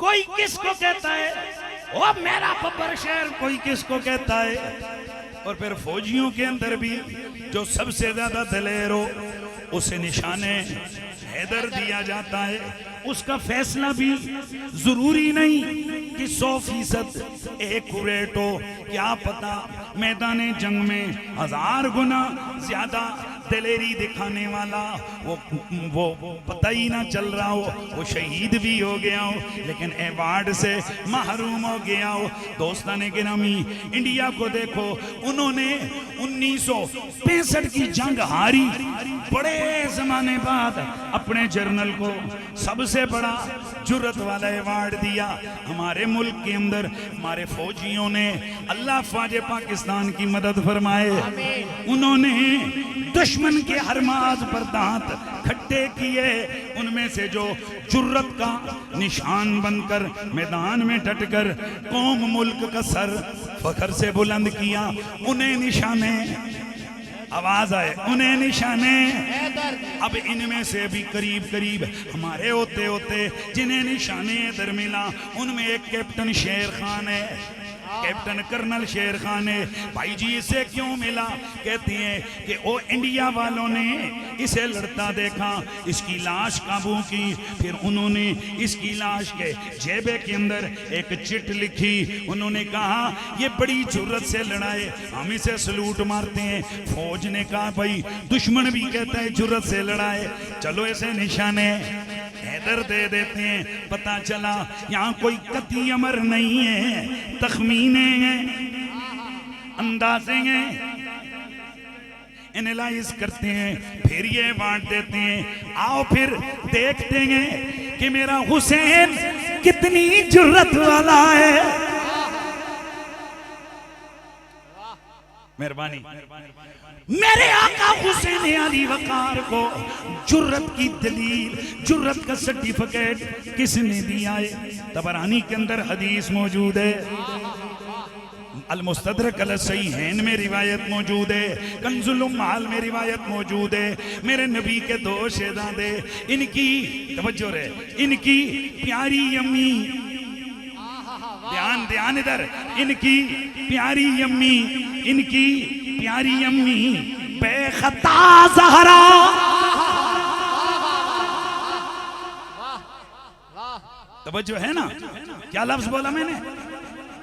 S1: कोई किसको कहता है ओ मेरा बब्बर शेर, कोई किसको कहता है। और फिर फौजियों के अंदर भी जो सबसे ज्यादा दलेर हो उसे निशाने हैदर दिया जाता है। उसका फैसला भी जरूरी नहीं कि 100% एक्यूरेट हो, क्या पता मैदान जंग में 1000 गुना ज्यादा दलेरी दिखाने वाला वो पता ही ना चल रहा हो, वो शहीद भी हो गया हो लेकिन अवार्ड से महरूम हो गया हो। दोस्ताने गिरामी, इंडिया को देखो, उन्होंने 1965 की जंग हारी, बड़े जमाने बाद अपने जर्नल को सबसे बड़ा जुर्रत वाला अवार्ड दिया। हमारे मुल्क के अंदर हमारे फौजियों ने, अल्लाह ख्वाजे पाकिस्तान की मदद फरमाए, उन्होंने दुश्मन के हरमाज पर दांत खट्टे किए। उनमें से जो जुर्रत का निशान बनकर मैदान में डटकर कौम मुल्क का सर फखर से बुलंद किया, उन्हें निशाने, आवाज आए, उन्हें निशाने। अब इनमें से भी करीब करीब हमारे होते होते जिन्हें निशाने इधर मिला, उनमें एक कैप्टन शेर खान है, कैप्टन कर्नल शेर खान है। भाई जी इसे क्यों मिला? कहती हैं कि वो इंडिया वालों ने इसे लड़ता देखा, इसकी लाश काबू की, फिर उन्होंने इसकी लाश के जेबे के अंदर एक चिट लिखी। उन्होंने कहा ये बड़ी जुर्रत से लड़ाए, हम इसे सलूट मारते हैं। फौज ने कहा भाई दुश्मन भी कहता है जुर्रत से लड़ाए, चलो इसे निशाने हैदर दे देते हैं। पता चला यहाँ कोई कती अमर नहीं है, तखमीने हैं, अंदाजे हैं, एनालाइज करते हैं, फिर ये बांट देते हैं। आओ फिर देखते हैं कि मेरा हुसैन कितनी जुर्रत वाला है। मेहरबानी, मेरे आका हुसैन अली वकार को जुर्रत की दलील, जुर्रत का सर्टिफिकेट किसने दिया है? तबरानी के अंदर हदीस मौजूद है, अल मुस्तदरक अल सहीहैन में रिवायत मौजूद है, कंजुल उम्माल में रिवायत मौजूद है। मेरे नबी के 2 शहजादे, इनकी तवज्जो रहे, इनकी प्यारी अम्मी, ध्यान ध्यान इधर, इनकी प्यारी अम्मी, इनकी प्यारी अम्मी बेखता ज़हरा, तवज्जो है ना? क्या लफ्ज बोला मैंने?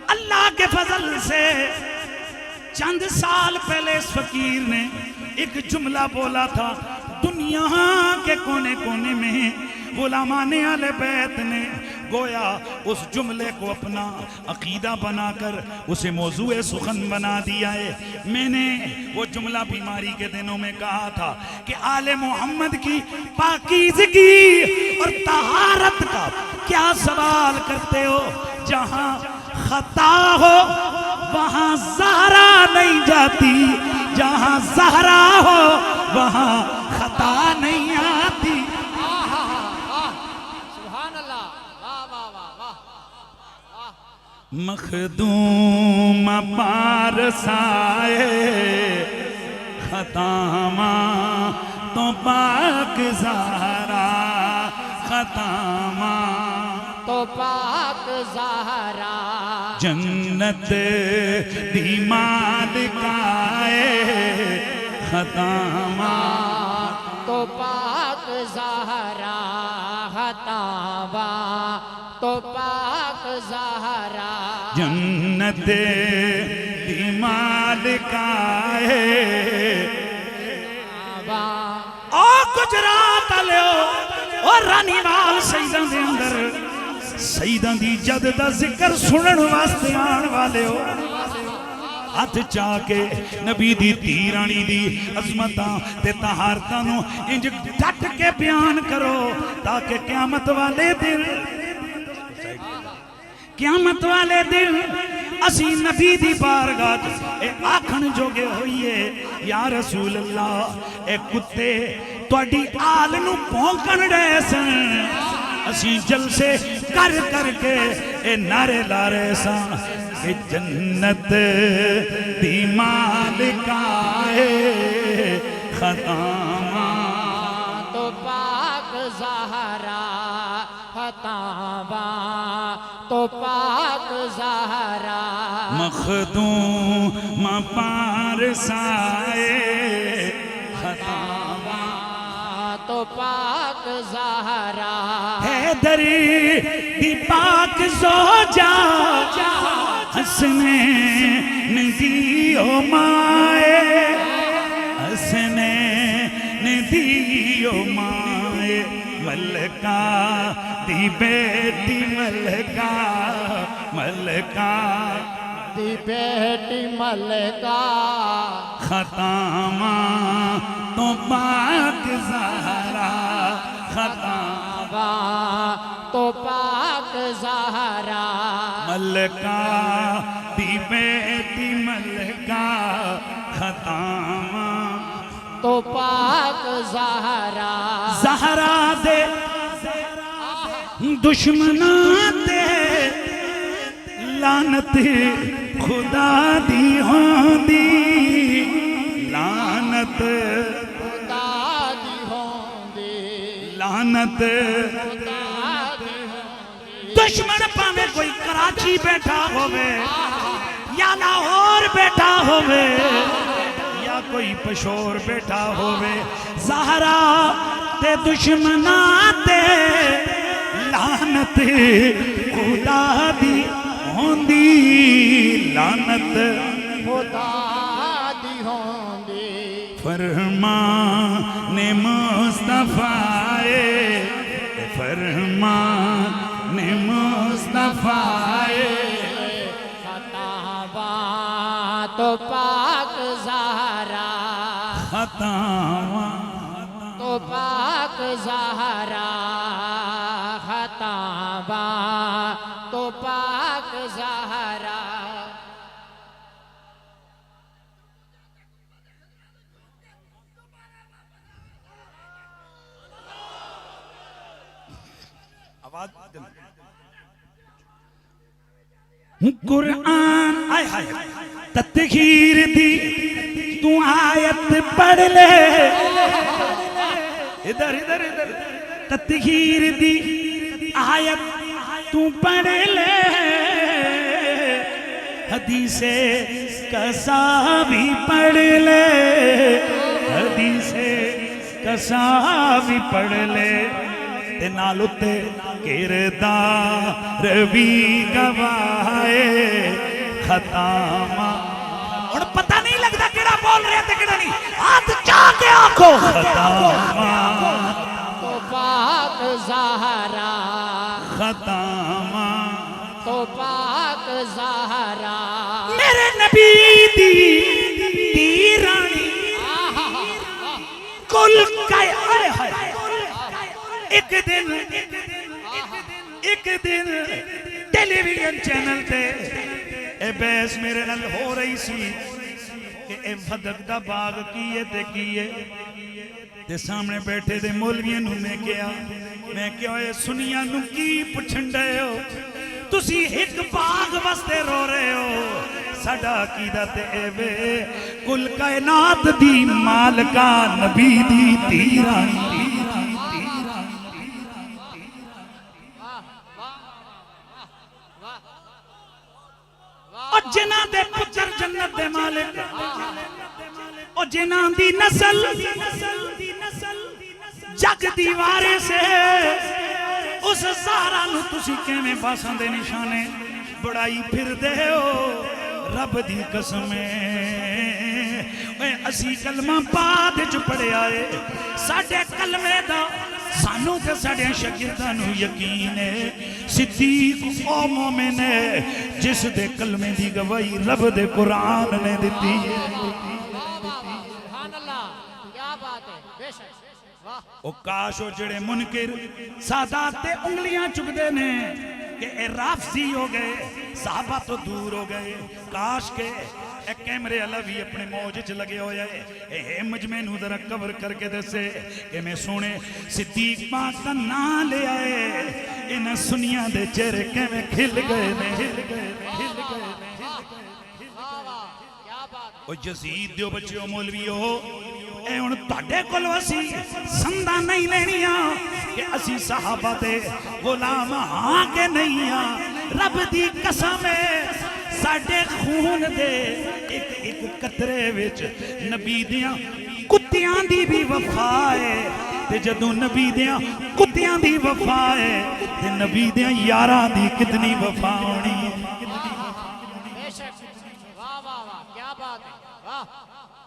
S1: अल्लाह के फजल से चंद साल पहले इस फकीर ने एक जुमला बोला था, दुनिया के कोने कोने में गुलामाने आले बैत ने गोया उस जुमले को अपना अकीदा बनाकर उसे मौजूए सुखन बना दिया है। मैंने वो जुमला बीमारी के दिनों में कहा था कि आले मोहम्मद की पाकीज़गी और तहारत का क्या सवाल करते हो? जहां खता हो वहां ज़हरा नहीं जाती, जहां ज़हरा हो वहां खता नहीं आती।
S2: सुभान अल्लाह, वाह वाह
S1: मखदूम पारसाए खतामा तो पाक ज़हरा खतामा
S2: तो पाक ज़हरा
S1: जन्नत दी मालिकाए खतामा
S2: तो पाक ज़हरा खतामा तो पाक ज़हरा
S1: जन्नत दी मालिकाए ओ गुजरात आलियो और रानीवाल शहीदां दे अंदर शहीदां दी जद दा जिक्र सुनन वास्ते आण वाले हो हाथ चा के नबी दी धी रानी दी अजमतां ते तहारतां नूं इंज डट के बयान करो ताकि क़यामत वाले दिन असी नबी दी बारगाह ए आखन जोगे होइए या रसूल अल्लाह ए कुत्ते तुहाडी आल नूं भौंकण डे सन असी जलसे कर करके ए नारे ला रहे सां कि जन्नत दी मालिकाए खतामा
S2: तो पाक ज़हरा खतामा तो पाक ज़हरा
S1: मखदूम पारसाए खतामा
S2: तो पाक ज़हरा
S1: हैदरी दी पाक ज़ौजा हसने नदियो माए हसने नदियो माए मलका दी बेटी मलका मलका
S2: दी बेटी मलका
S1: खतामा तो पाक ज़हरा खतामा
S2: तो पाक ज़हरा
S1: मलका दी बेटी मलका खतामा
S2: तो पाक ज़हरा
S1: ज़हरा दे दुश्मना ते लानत खुदा दी होंदी लानत
S2: खुदा दी होंदी
S1: लानत
S2: खुदा दी होंदी
S1: दुश्मन भावे कोई कराची बैठा होवे या लाहौर बैठा होवे या कोई पशोर बैठा होवे ज़हरा ते दुश्मना ते लानत खुदा दी होंदी लानत
S2: खुदा दी होंदी
S1: फरमान मुस्तफाए फरमान मुस्तफाए
S2: खतामा तो पाक ज़हरा
S1: खतामा
S2: तो पाक ज़हरा खतामा तो पाक ज़हरा
S1: आवाज कुरान आय हाय तत्खीर दी तू आयत पढ़ ले इधर इधर इधर तत्खीर दी आयत तू पढ़ ले हदीसे कसा भी पढ़ ले हदीसे कसा भी पढ़ ले ते नाल उत्ते किरदार भी गवाए खतामा और पता नहीं लगता केड़ा बोल रहे थे केड़ा नहीं हाथ चाके आंखों खतामा
S2: तो पाक ज़हरा
S1: खतामा
S2: तो पाक ज़हरा
S1: मेरे नबी दी रानी कुल काय आए हाय एक दिन टेलीविजन चैनल ते ए बहस मेरे नाल हो रही सी कि ए फदक दा बाग कीए ते कीए ते सामने बैठे दे मौलवियां नूं मैं क्या ए सुनिया नूं की पुछण डे हो तुसी एक बाग वास्ते रो रहे हो साडा अकीदा ते एवे कुल कायनात दी मालका नबी दी धी रानी और जिन्हां दे पुत्र जन्नत दे मालिक और जिन्हां दी नस्ल जग दी वारिस है उस ज़हरा नूं तुसी किवें बासां दे निशाने बड़ाई फिरदे हो रब दी कसम असी कलमा पाक च पढ़िया है साडे कलमे दा सानू ते साडे शागिर्दां नूं यकीन है सिद्दीक ओ मोमिन है जिस दे कलमे दी गवाही रब दे कुरान ने दिती है
S2: सुभान अल्लाह क्या बात है बेशक वाह
S1: ओ काश ओ जड़े मुनकिर सादात ते उंगलियां चुकदे ने कि ए राफसी हो गए साहबा तो दूर हो गए काश के ए कैमरे वाला भी अपने मौज च लगे होया है ए मजमे नू जरा कवर करके दसे कि मैं सोने सिद्दीक पाक दा नाम ले आए इन्हां सुनियां दे चेहरे किवें खिल गए ने
S2: वाह वाह क्या बात है
S1: ओ यजीद दियो बच्चो मौलवियो ए हुण तुहाडे कोल असी संदा नहीं लेनियां कि असी सहाबा दे गुलाम हां के नहीं हां रब दी कसम है साडे खून दे एक एक कतरे विच नबी दियां कुत्तियां दी भी वफा है ते जदों नबी दियां कुत्तियां दी वफा है ते नबी दियां यारां दी कितनी वफा होनी है
S2: बेशक वाह वाह वाह क्या बात है वाह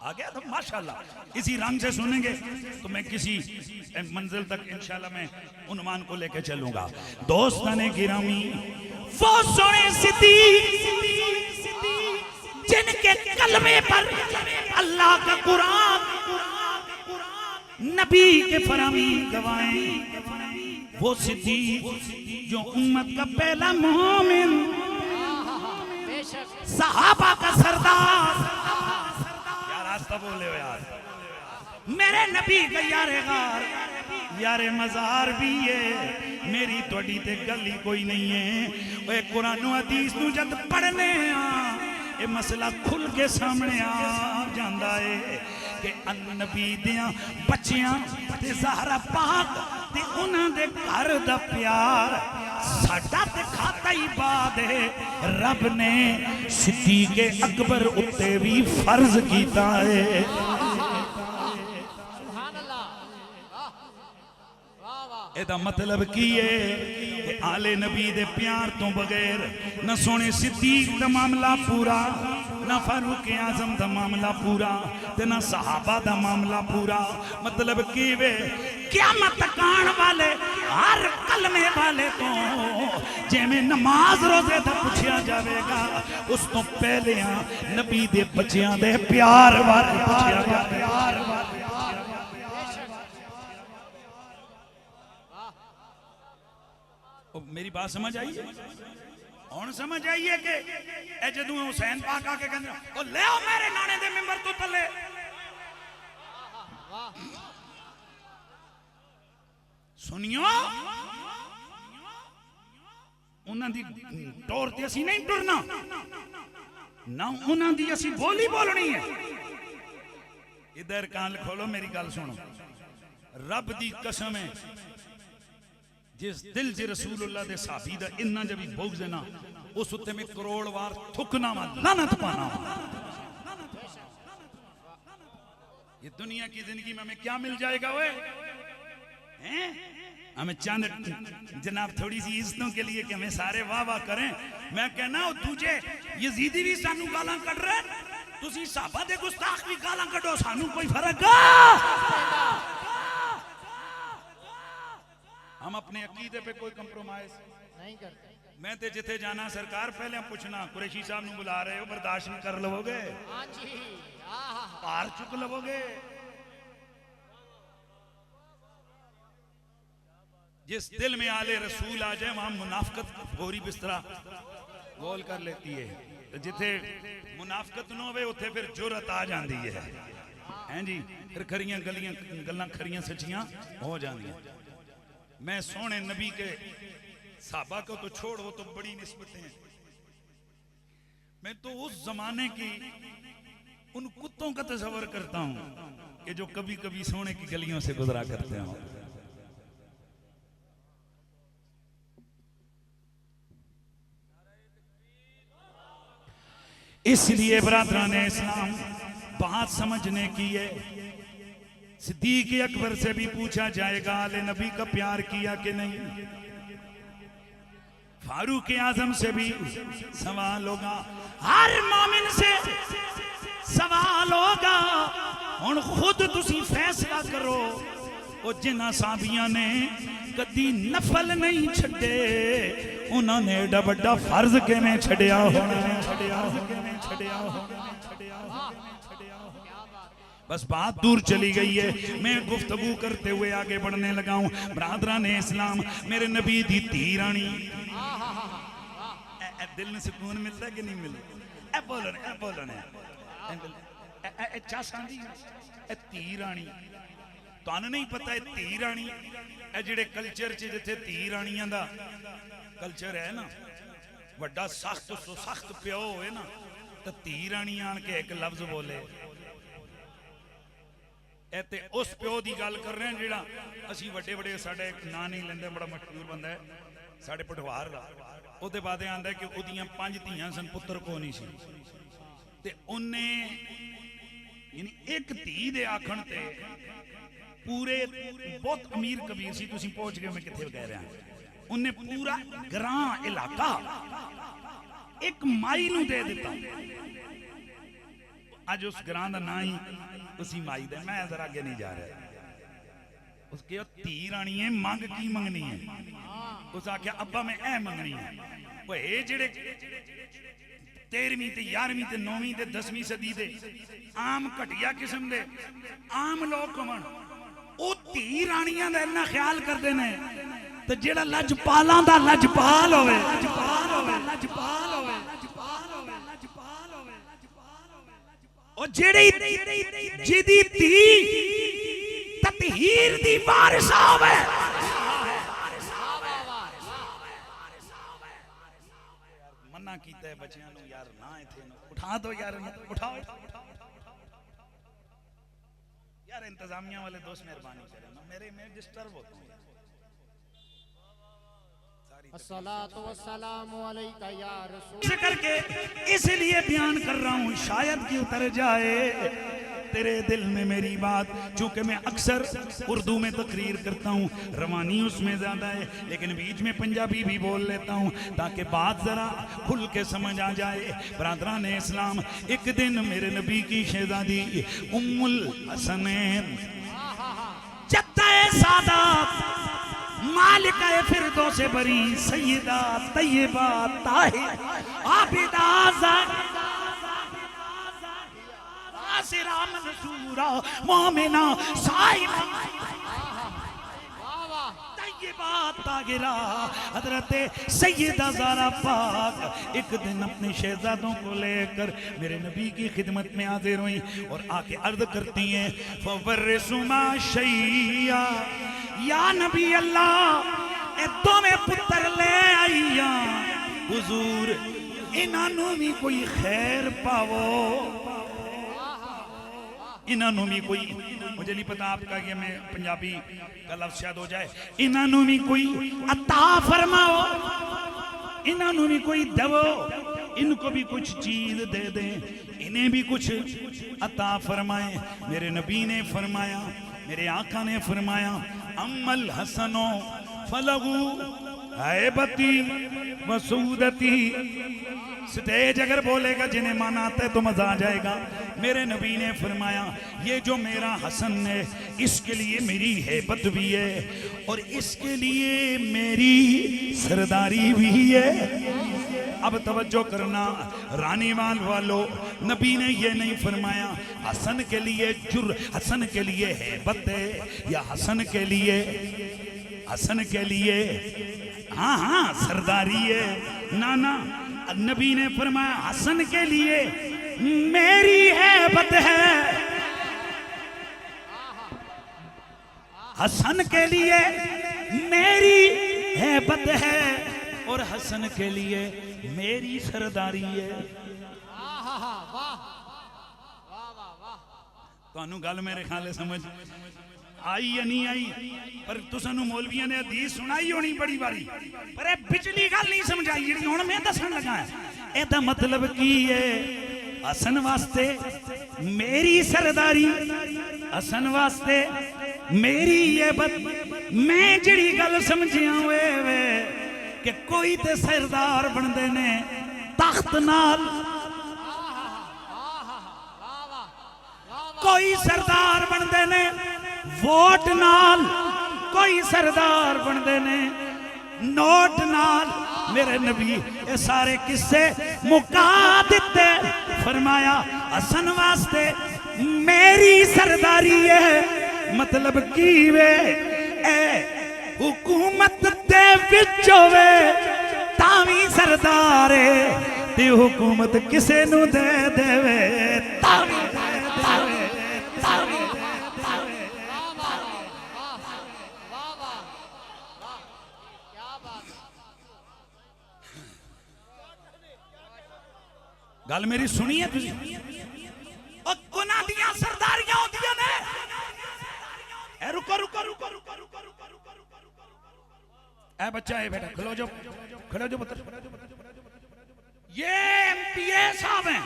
S1: आ गया तो माशाल्लाह इसी रंग से सुनेंगे तो मैं किसी मंजिल तक इंशाल्लाह मैं उन्वान को लेकर चलूंगा दोस्ताने गिरामी वो सोने सिद्दीक जिनके कलमे पर अल्लाह का कुरान नबी के फरामी गवाएं वो सिद्दीक जो उम्मत का पहला मोमिन
S2: बेशक
S1: सहाबा का सरदार रास्ता बोले हो यार मेरे नबी का यारे गार यारे मजार भी है मेरी थोड़ी ते गल ही कोई नहीं है ओए कुरान हदीस नू जद पढ़ने ये मसला खुल के सामने आ जांदा है कि नबी दियां बच्चियां ते ज़हरा पाक ते उन्हां दे घर दा प्यार साडा ते खाता ही बात है रब ने सिद्दीक़ अकबर उत्ते भी फर्ज कीता है
S2: सुभान अल्लाह वाह वाह
S1: एदा मतलब की है कि आले नबी दे प्यार तो बगैर न सोने सिद्दीक दा मामला पूरा ना फारूक आजम दा मामला पूरा ते ना सहाबा दा मामला पूरा मतलब की वे क़यामत आने वाले हर कलमे वाले तो जिवें नमाज रोजे दा पूछया जाएगा उस तो पहले नबी दे बच्चियां दे प्यार बारे पूछया जाएगा मेरी बात समझ आई है हुण समझ आई है कि ए जदों हुसैन पाक आके कहंदे ओ ले आओ मेरे नाने दे मिंबर तो थले सुनियो उन्हां दी टोर ते असीं नहीं टुरना ना उन्हां दी असीं बोली बोलनी है इधर कान खोलो मेरी गल सुनो रब दी कसम है जिस दिल से रसूलुल्लाह दे साहबी दा इन्ना जब बुग़्ज़ है ना उस उत्ते में करोड़ बार थुकना वा लानत पाना ये दुनिया की जिंदगी में हमें क्या मिल जाएगा ओए हैं हमें चंद जनाब थोड़ी सी इज्जतों के लिए कि हमें सारे वाह वाह करें मैं कहना वो तुझे यजीदी भी सानू गालां कढ़ रहे तुसी साहबा दे गुस्ताख भी गालां कढ़ो सानू कोई फर्क हम अपने अकीदे पे कोई कंप्रोमाइज
S2: नहीं करते
S1: मैं ते जिथे जाना सरकार पहले पूछना कुरैशी साहब नु बुला रहे हो बर्दाश्त नहीं कर लोगे
S2: हाँ जी आहा
S1: पार चुक लोगे जिस दिल में आले रसूल आ जाए वहां मुनाफकत भोरी बिस्तरा गोल कर लेती है जिथे मुनाफकत न होवे उथे फिर जुरत आ जाती है हैं जी फिर खरियां गलियां गल्लां खरियां सच्चियां हो जांदियां मैं सोने नबी के साहबा को तो छोड़, वो तो बड़ी निस्बतें हैं। मैं तो उस जमाने की उन कुत्तों का तस्वर करता हूं कि जो कभी कभी सोने की गलियों से गुजरा करते हो। इसलिए बरादरान इस्लाम बात समझने की है। सिद्दीक अकबर से भी पूछा जाएगा आले नबी का प्यार किया कि नहीं, फारूक आजम से भी सवाल होगा, हर मोमिन से सवाल होगा। हुण खुद तुसी फैसला करो। वो जिन्हां साहबियां ने कदी नफल नहीं छड्डे, उन्होंने एडा बड़ा फर्ज किवें छड्डिया होना। बस बात दूर चली गई है। मैं गुफ्तगू करते हुए आगे बढ़ने लगा हूं। बरादरान इस्लाम, मेरे नबी दी धी रानी, दिल में सुकून मिलता है कि नहीं मिलता? ए बोलो ना, ए बोलो ना, ए चासांदी ए धी रानी। तुहानू नहीं पता है धी रानी ए जिहड़े कल्चर च जिथे धी रानियां दा कल्चर है ना, वड्डा सख्त तो सख्त प्यो होए ना, तो धी रानी आन के एक लफ्ज बोले। ए ते उस प्यो दी गल कर रहे हैं जिहड़ा असीं वड्डे वड्डे, साडे एक नां नहीं लेंदे, बड़ा मशहूर बंदा है साडे पठवार दा। ਉਹਦੇ ਬਾਅਦ ਆਂਦਾ ਕਿ ਉਹਦੀਆਂ 5 ਧੀਆਂ ਸਨ, ਪੁੱਤਰ ਕੋ ਨਹੀਂ ਸੀ, ਤੇ ਉਹਨੇ ਯਾਨੀ ਇੱਕ ਧੀ ਦੇ ਆਖਣ ਤੇ ਪੂਰੇ ਬਹੁਤ ਅਮੀਰ ਕਬੀਰ ਸੀ। ਤੁਸੀਂ ਪਹੁੰਚ ਗਏ ਮੈਂ ਕਿੱਥੇ ਕਹਿ ਰਿਹਾ। ਉਹਨੇ ਪੂਰਾ ਗ੍ਰਾਂ ਇਲਾਕਾ ਇੱਕ ਮਾਈ ਨੂੰ ਦੇ ਦਿੱਤਾ। ਅੱਜ ਉਸ ਗ੍ਰਾਂ ਦਾ ਨਾਂ ਹੀ ਉसी ਮਾਈ ਦਾ। ਮੈਂ ਜ਼ਰਾ ਅੱਗੇ ਨਹੀਂ ਜਾ ਰਿਹਾ। उसके धी रानी है, मंग की मंगनी है? उस आख्या अब्बा मैं ऐ मंगनी है। वो ये जेड़े 13वीं ते 11वीं ते 9वीं ते 10वीं सदी दे आम घटिया किस्म दे आम लोग होवन, ओ धी रानियां दा इन्ना ख्याल करदे ने। ते जेड़ा लजपालां दा लजपाल होवे, लजपाल होवे, लजपाल होवे, लजपाल होवे, लजपाल होवे, ओ जेड़ी जिदी धी ततहीर दी वारिस होवे, मना कीता है बच्चियां नु यार ना इथे उठा दो यार, उठाओ यार। इंतजामिया वाले दोस्त मेहरबानी करें ना, मेरे मैं डिस्टर्ब होता हूं।
S2: अस्सलातु वस्सलामु अलैका या रसूल।
S1: इसे करके इसलिए बयान कर रहा हूं शायद कि उतर जाए तेरे दिल में मेरी बात। चूंकि मैं अक्सर उर्दू में तकरीर करता हूँ, रवानी उसमें ज़्यादा है, लेकिन बीच में पंजाबी भी बोल लेता हूँ ताकि बात ज़रा खुल के समझ आ जाए। बरादरान इस्लाम, एक दिन मेरे नबी की शहजादी उम्मुल हसनैन जद्दा सादात मालिका फिरदौस से बरी सैयदा तैयबा ताहिर आबिदा सिरा मंसूरा मोमिना साइमा तैयबा ताहिरा हजरत सैयदा ज़हरा पाक एक दिन अपने शहजादों को लेकर मेरे नबी की खिदमत में हाजिर हुई और आके अर्ज करती हैं, फवर्रिसुमा शैया, या नबी अल्लाह ए दोवें पुत्र ले आईया हुजूर, इन्हां भी कोई खैर पावो, इन्हों भी कोई, मुझे नहीं पता आपका ये मैं पंजाबी का लफ्ज़ शायद हो जाए, इन्हों भी कोई अता फरमाओ, इन्हों भी कोई दवो, इनको भी कुछ चीज दे दें, इन्हें भी कुछ अता फरमाए। मेरे नबी ने फरमाया, मेरे आका ने फरमाया, अम्मल हसनो फलहू हैबती वसूदती। स्टेज अगर बोलेगा जिन्हें माना आता है तो मजा आ जाएगा। मेरे नबी ने फरमाया, ये जो मेरा हसन है इसके लिए मेरी हैबत भी है और इसके लिए मेरी सरदारी भी है। अब तवज्जो करना रानीवाल वालों, नबी ने ये नहीं फरमाया हसन के लिए जुर, हसन के लिए हैबत है या हसन के लिए, हसन के लिए हाँ हाँ सरदारी है, ना ना, नबी ने फरमाया हसन के लिए मेरी हैबत है, हसन के लिए मेरी हैबत है। और हसन के लिए मेरी सरदारी है।
S2: आहा हा वाह वाह वाह वाह
S1: ਤੁਹਾਨੂੰ ਗੱਲ ਮੇਰੇ ਖਾਲੇ ਸਮਝ आई या नहीं आई, पर तुसानू मौलवियों ने हदीस सुनाई होनी बड़ी बारी, पर ये पिछली गल नहीं समझाई जी हुण मैं दसन लगा है। एदा मतलब की है, हसन वास्ते मेरी सरदारी, हसन वास्ते मेरी ये बद, मैं जिहड़ी गल समझिया वे कि कोई ते सरदार बनदे ने तख्त नाल, कोई सरदार बनदे ने वोट नाल, कोई सरदार बनदे ने नोट नाल। मेरे नबी ये सारे किस्से मुका दिते, फरमाया हसन वास्ते मेरी सरदारी है। मतलब की वे ए हुकूमत दे विच होवे तावी सरदार है, ते हुकूमत किसे नू दे देवे तावी देवे। गल मेरी सुनी है तुझे? गुनाह दियां सरदारियां होंदियां ने। रुको रुको रुको रुको रुको रुको रुको, ए बच्चा है बेटा, खलो जो खड़े जो पुत्र, ये एमपीए साहब हैं।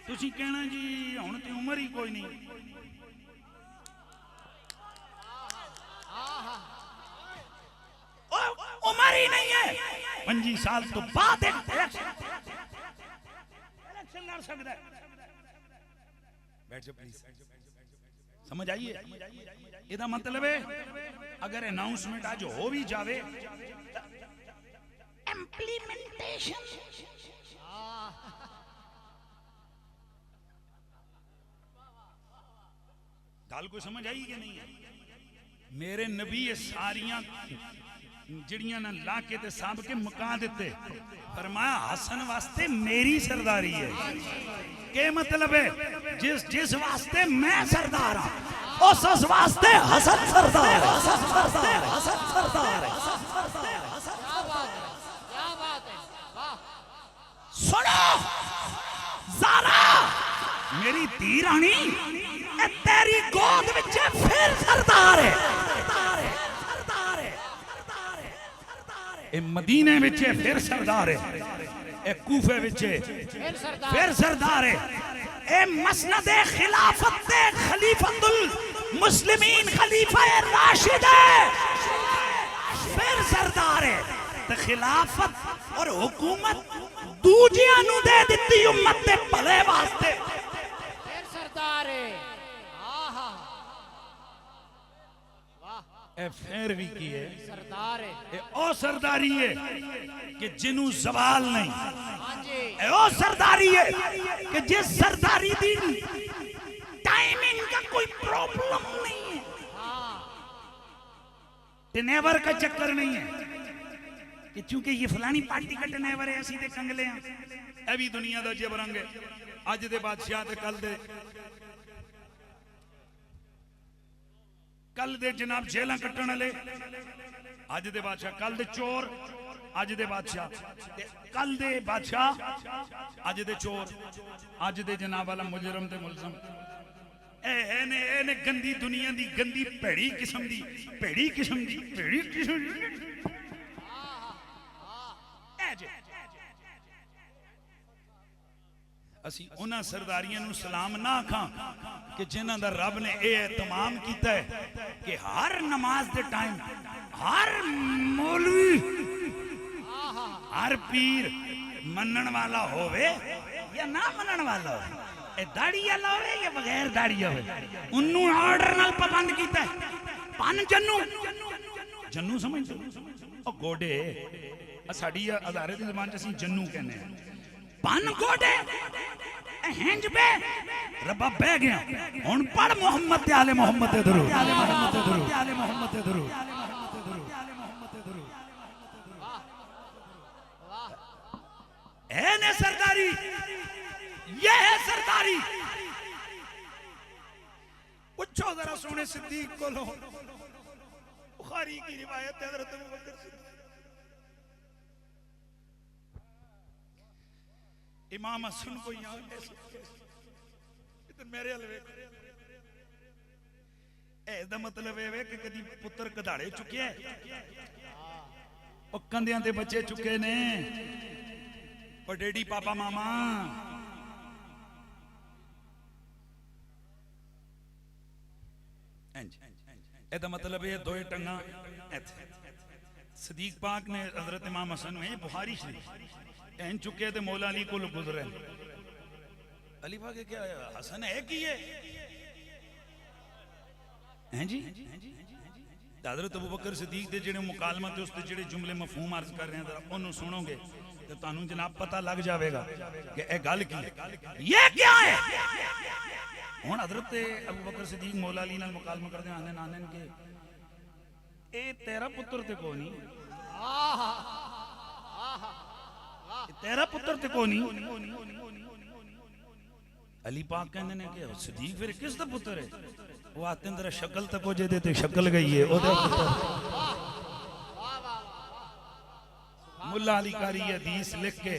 S1: तुसी कहना जी हुण ते उम्र ही कोई नहीं, उम्र ही नहीं है, 25 साल तो बाद लड़ सकता है। बैठ जाओ प्लीज, समझ आइए। इसका मतलब है अगर अनाउंसमेंट आज हो भी जावे, इम्प्लीमेंटेशन गल को समझ आई कि नहीं है? मेरे नबी ये सारियां जिड़ियां ना ला के ते साहब के मुका देते, फरमाया हसन वास्ते मेरी सरदारी है। के मतलब है जिस जिस वास्ते मैं सरदार हूं उस वास्ते हसन सरदार है। हसन सरदार है, हसन सरदार है।
S2: क्या बात है, क्या बात है, वाह।
S1: सुनो ज़ारा मेरी धी रानी, तेरी गोद विच फिर सरदार है, सरदार है, सरदार है, सरदार है, सरदार है। ए मदीने विच फिर सरदार है, ए कूफे विच फिर सरदार है, ए मसनद खिलाफत दे खलीफतुल मुस्लिमीन खलीफा राशिद है, फिर सरदार है। ते खिलाफत और हुकूमत दूजियां नू दे दित्ती उम्मत दे भले वास्ते,
S2: फिर सरदार है। आहा वाह,
S1: ए फिर भी की है
S2: सरदार है।
S1: ए ओ सरदारी है कि जिन्हों सवाल नहीं,
S2: हाँ जी,
S1: ए ओ सरदारी है कि जिस सरदारी दी टाइमिंग का कोई प्रॉब्लम नहीं है,
S2: हाँ
S1: टेनेवर का चक्कर नहीं है कि चूंकि ये फलानी पार्टी का टेनेवर है असी ते कंगले हैं। ए भी दुनिया दा जब रंग है, अज दे बादशाह ते कल दे जनाब जेलां कट्टण वाले, अज दे बादशाह कल दे चोर, अज दे बादशाह कल दे बादशाह, अज दे चोर, अज दे जनाब वाला मुजरम ते मुलजम। ए गंदी दुनिया दी गंदी भेड़ी किस्म दी, भेड़ी किस्म दी, भेड़ी किस्म दी। असी उन्हां सरदारियां नू सलाम ना आखां कि जिन्हां दा रब ने यह एहतमाम किया है कि हर नमाज दे टाइम हर मौलवी हर पीर मनन वाला होवे या ना मनन वाला हो, दाढ़ी वाला होवे या बगैर दाढ़ी होवे, उन्नू ऑर्डर नाल पाबंद कीता है। पन जन्नू जन्नू समझ ओ गोडे साडी अदारे दी ज़बान च असीं जन्नू कहने हैं। पन गोडे हिंज पे रब्बा बह गया हुण पढ़ मोहम्मद ते आले मोहम्मद ते दरूद, आले मोहम्मद ते दरूद, आले मोहम्मद ते दरूद। ने सरदारी, ये है सरदारी। पूछो जरा सोने सिद्दीक को लो, बुखारी की रिवायत है हज़रत अबू बकर सिद्दीक इमाम हसन को यहाँ मेरे ਇਹਦਾ मतलब ਇਹ ਵੇ ਕਿ ਕਦੀ ਪੁੱਤਰ ਕਢਾੜੇ ਚੁੱਕਿਆ ਉਹ ਕੰਧਿਆਂ ਤੇ ਬੱਚੇ ਚੁੱਕੇ ਨੇ ਉਹ ਡੈਡੀ ਪਾਪਾ ਮਾਮਾ ਇਹਦਾ मतलब ਇਹ ਦੋਏ ਟੰਗਾ ਇੱਥੇ सदीक पाक ने हजरत इमाम हसन में बुखारी शरीफ एन चुके थे मौला अली को गुजरे अली पाक क्या हसन है कि ये हैं जी हजरत अबू बकर सदीक दे जेड़े मुकालमा ते उसते जेड़े जुमले मफहूम अर्ज कर रहे हैं जरा ओनु सुनोगे तो तानू जनाब पता लग जाएगा कि ए गल की ये क्या है हुन हजरत अबू बकर सदीक मौला अली नाल मुकालमा करदे आने नाने के ए तेरा पुत्र ते को नहीं तेरा पुत्र ते को नहीं अली पाक कहने ने कि सदीक फिर किस दा पुत्र है वो आते अंदर शक्ल तक हो जे ते शक्ल गई है ओदा पुत्र मुल्ला अली कारी हदीस लिख के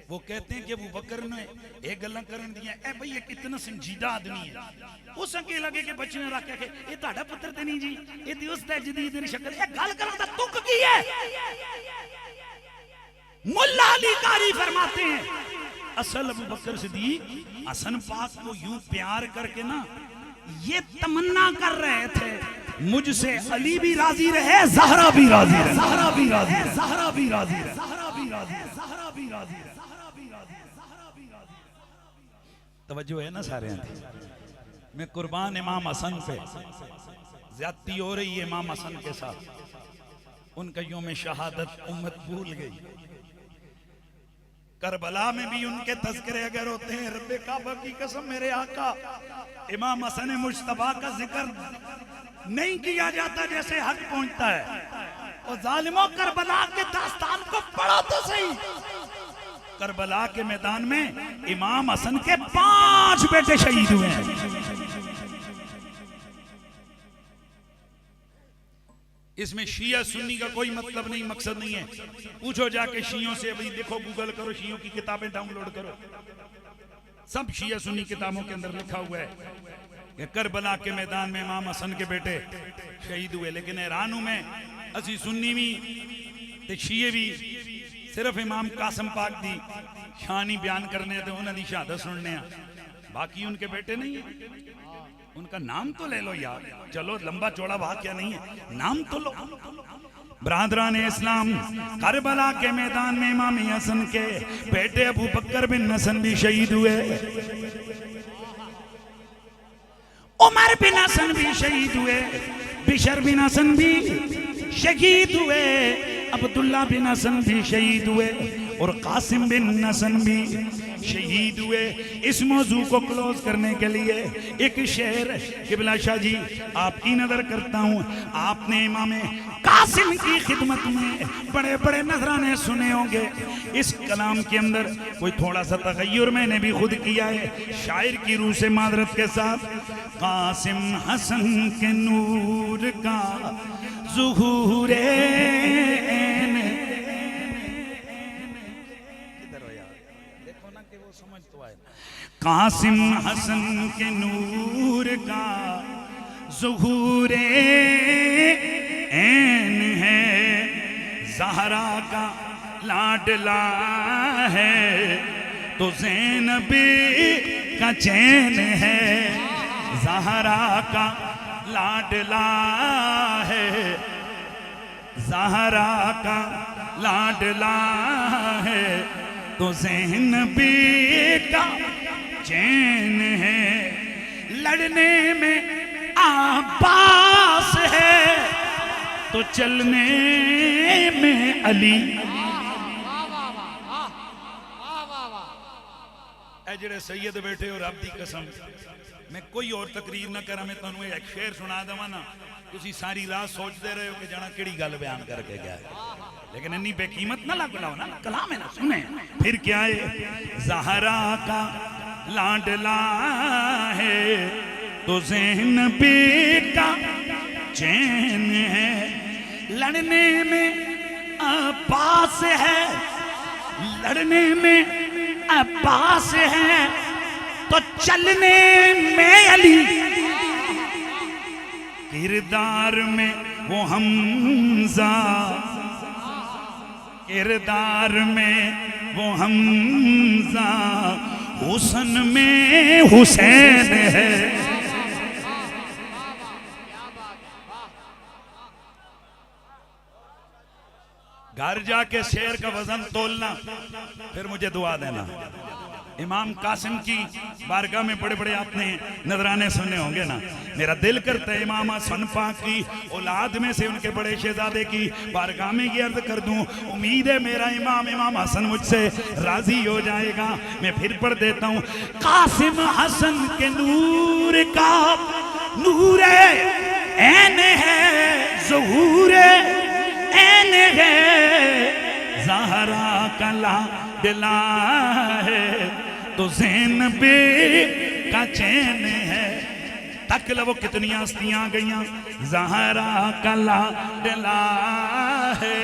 S1: वो कहते हैं कि अबू बकर ने एक गल्ला करन दिया ए भाई ये कितना संजीदा आदमी है उस के लगे के बच्चे ने रख के ये ਤੁਹਾਡਾ ਪੁੱਤਰ ਤੇ नहीं जी ये दी उस तजदीद दी शक्ल ये गल करन दा तुक की है मुल्ला अली कारी फरमाते हैं असल अबू बकर सिद्दीक हसन पाक को यूं प्यार करके ना ये तमन्ना कर रहे थे मुझसे अली भी राजी रहे ज़हरा भी राजी रहे ज़हरा भी राजी रहे ज़हरा भी राजी रहे ज़हरा भी राजी रहे ज़हरा भी राजी रहे तवज्जो है ना सारे मैं कुर्बान इमाम हसन पे ज्यादती हो रही है इमाम हसन के साथ उनका यौम शहादत उम्मत भूल गई करबला में भी उनके तज़किरे अगर होते हैं रब्बे काबा की कसम मेरे आका इमाम हसन मुश्तबा का जिक्र नहीं किया जाता जैसे हक पहुंचता है और जालिमों करबला के दास्तान को पढ़ो तो सही करबला के मैदान में इमाम हसन के 5 बेटे शहीद हुए हैं इसमें शिया सुन्नी का कोई मतलब नहीं मकसद नहीं है पूछो जाके शियों से भाई देखो गूगल करो शियों की किताबें डाउनलोड करो सब शिया सुन्नी किताबों के अंदर लिखा हुआ है कि करबला के मैदान में इमाम हसन के बेटे शहीद हुए लेकिन हैरान हूं मैं असी सुन्नी भी ते शिये भी सिर्फ इमाम कासिम पाक दी शान ही बयान करने ते उन्हां दी शहादत सुनने बाकी उनके बेटे नहीं है उनका नाम तो ले लो यार चलो लंबा चौड़ा वाकया नहीं है नाम तो लो बरादरान इस्लाम करबला के मैदान में इमाम हसन के बेटे अबू बकर बिन हसन भी शहीद हुए उमर बिन हसन भी शहीद हुए बिशर बिन हसन भी शहीद हुए अब्दुल्ला बिन हसन भी शहीद हुए और कासिम बिन हसन भी शहीद हुए इस मौजू को क्लोज करने के लिए एक शेर किबला शाह जी आपकी नजर करता हूँ आपने इमाम कासिम की खिदमत में बड़े बड़े नजराने सुने होंगे इस कलाम के अंदर कोई थोड़ा सा तगय्युर मैंने भी खुद किया है शायर की रूह से मादरत के साथ कासिम हसन के नूर का ज़ुहूरे कासिम हसन के नूर का ज़ुहूरे ऐन है ज़हरा का लाडला है तो ज़ैनब का चैन है ज़हरा का लाडला है ज़हरा का लाडला है तो ज़ैनब का चैन है लड़ने में आबास है तो चलने में अली जेड़े सैयद बैठे और रब दी कसम मैं कोई और तकरीर ना करा मैं तुहानू एक शेर सुना देवां ना तुसी सारी रात सोचते रहे हो कि जाना केड़ी गल बयान करके गया है लेकिन इन्नी बेकीमत ना लग लाओ ना कलाम है ना सुने फिर क्या है ज़हरा का लाडला है तो ज़ैनब का चैन है लड़ने में पास है लड़ने में अब्बास है तो चलने में अली, किरदार में वो हमजा, किरदार में वो हमजा, हुस्न में हुसैन है। घर जाके शेर का वजन तोलना, फिर मुझे दुआ देना। इमाम कासिम की बारगाह में बड़े बड़े आपने नजराने सुने होंगे ना। मेरा दिल करता है इमाम हसन पाक की औलाद में से उनके बड़े शहजादे की बारगाह में ये अर्ज कर दूं, उम्मीद है मेरा इमाम हसन मुझसे राजी हो जाएगा। मैं फिर पढ़ देता हूं। कासिम हसन के नूर का नूर ऐन है, ज़हूर ऐन है, ज़हरा कला दिला है तो ज़ैनबे का चैन है। तक लो कितनी हस्तियां गईयां, ज़हरा कला दिला है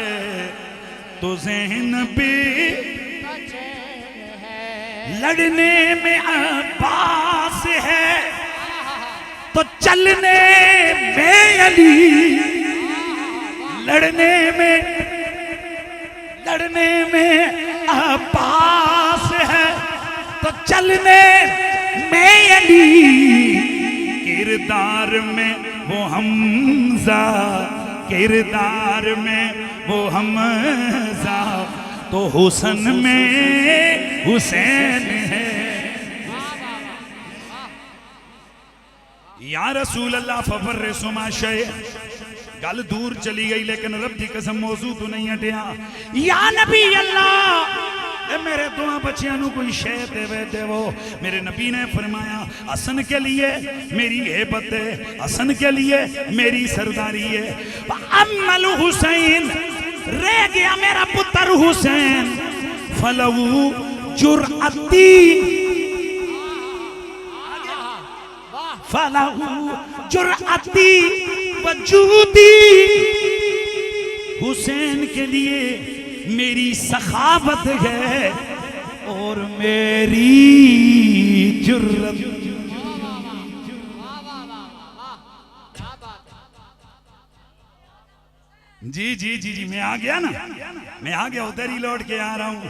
S1: तो ज़ैनबे
S2: का चैन है।
S1: लड़ने में अब्बास है तो चलने में अली, लड़ने में अब्बास है तो चलने में अली, किरदार में वो हमजा, किरदार में वो हमजा, तो हुस्न में हुसैन है। या रसूल अल्लाह फफर सुमा शय, गल दूर चली गई लेकिन रब की कसम मौजू तो नहीं हटिया। या नबी अल्लाह, मेरे दुआ बच्चियां नु कोई शय देवे देवो। मेरे नबी ने फरमाया हसन के लिए मेरी हेबत है, हसन के लिए मेरी सरदारी है। अम्मल हुसैन, रह गया मेरा पुत्र हुसैन, फलहू जुरअती, फलहू जुरअती वजूदी, हुसैन के लिए मेरी सखावत है और मेरी जुर्रत। जी जी जी जी मैं आ गया ना, मैं आ गया, उधर ही लौट के आ रहा हूं।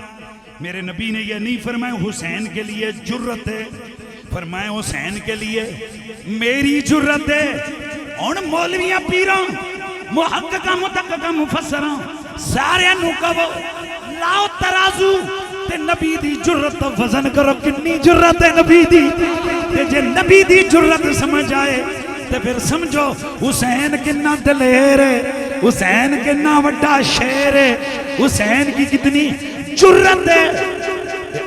S1: मेरे नबी ने यह नहीं फरमाया हुसैन के लिए जुर्रत है, फरमाया हुसैन के लिए मेरी जुर्रत है। और मौलवियां पीरां मुहक्किकां मुतक्किकां मुफस्सरां सारे नु कहो लाओ तराजू ते नबी दी जुर्रत वजन करो, कितनी जुर्रत है नबी दी। ते जे नबी दी जुर्रत समझ आए ते फिर समझो हुसैन कितना दलेर है, हुसैन कितना वड्डा शेर है, हुसैन की कितनी जुर्रत है।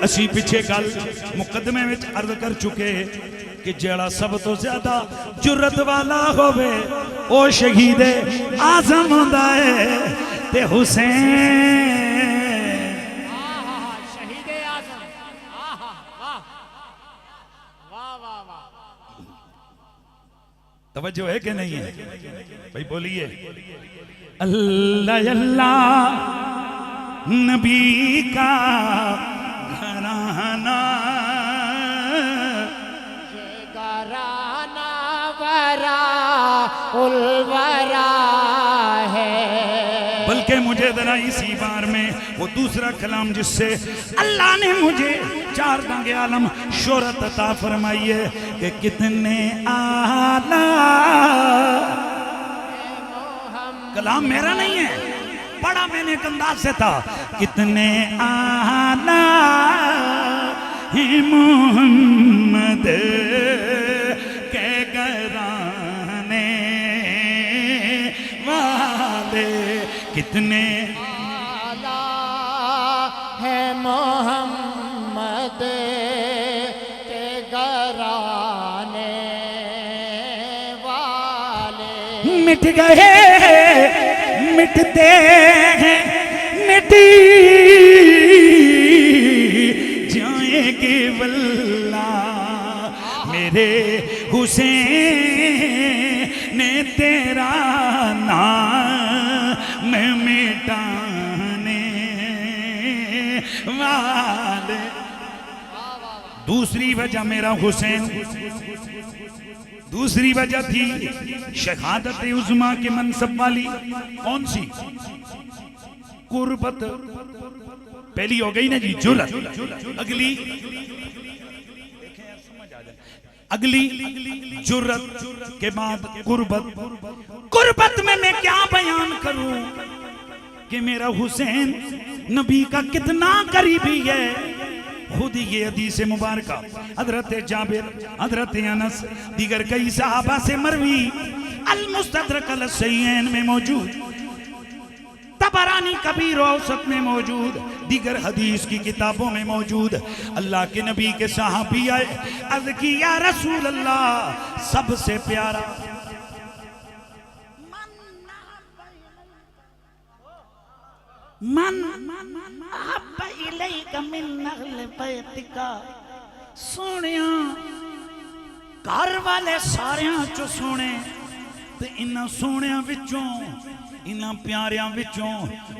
S1: असी पिछे गल मुकदमे में अर्ज कर चुके कि जेड़ा सब तो ज्यादा जुर्रत वाला होवे ओ शहीद आजम होंदा है। ते हुसैन
S2: शहीद आजम, वाह वाह वाह।
S1: तवज्जो है कि नहीं है भाई, बोलिए अल्लाह अल्लाह नबी का घराना,
S2: घराना वरा उलवरा है।
S1: बल्कि मुझे जरा इसी बार में वो दूसरा कलाम जिससे अल्लाह ने मुझे चार दांगे आलम शोहरत अता फरमाई है कि कितने आला, कलाम मेरा नहीं है, पढ़ा मैंने एक अंदाज से था। कितने आला है मोहम्मद के घराने वाले, कितने
S2: आला है मोहम्मद के घराने वाले।
S1: मिट गए मिटते हैं मिट जाएंगे वल्ला, मेरे हुसैन ने तेरा नाम मिटाने वाले। दूसरी वजह मेरा हुसैन, दूसरी वजह थी शहादत उज़्मा के मनसब वाली। कौन सी? कुर्बत। पहली हो गई ना जी जुलत, अगली जुर्रत के बाद कुर्बत। कुर्बत में मैं क्या बयान करूं कि मेरा हुसैन नबी का कितना करीबी है। खुद ये हदीस मुबारक हजरत जाबिर, हजरत अनस, दीगर कई सहाबा से मरवी अल मुस्तदरक अल सहीहैन में मौजूद, तबरानी कबीर औसत में मौजूद, दीगर हदीस की किताबों में मौजूद। अल्लाह के नबी के सहाबी आए, अर्ज़ की या रसूल अल्लाह, सबसे प्यारा मन अहब्ब इलैका मिन अहले बैतिका, सोनिया घर वाले सारियां चो सोने ते इन्हां सोनियां विचों, इन्हां प्यारियां विचों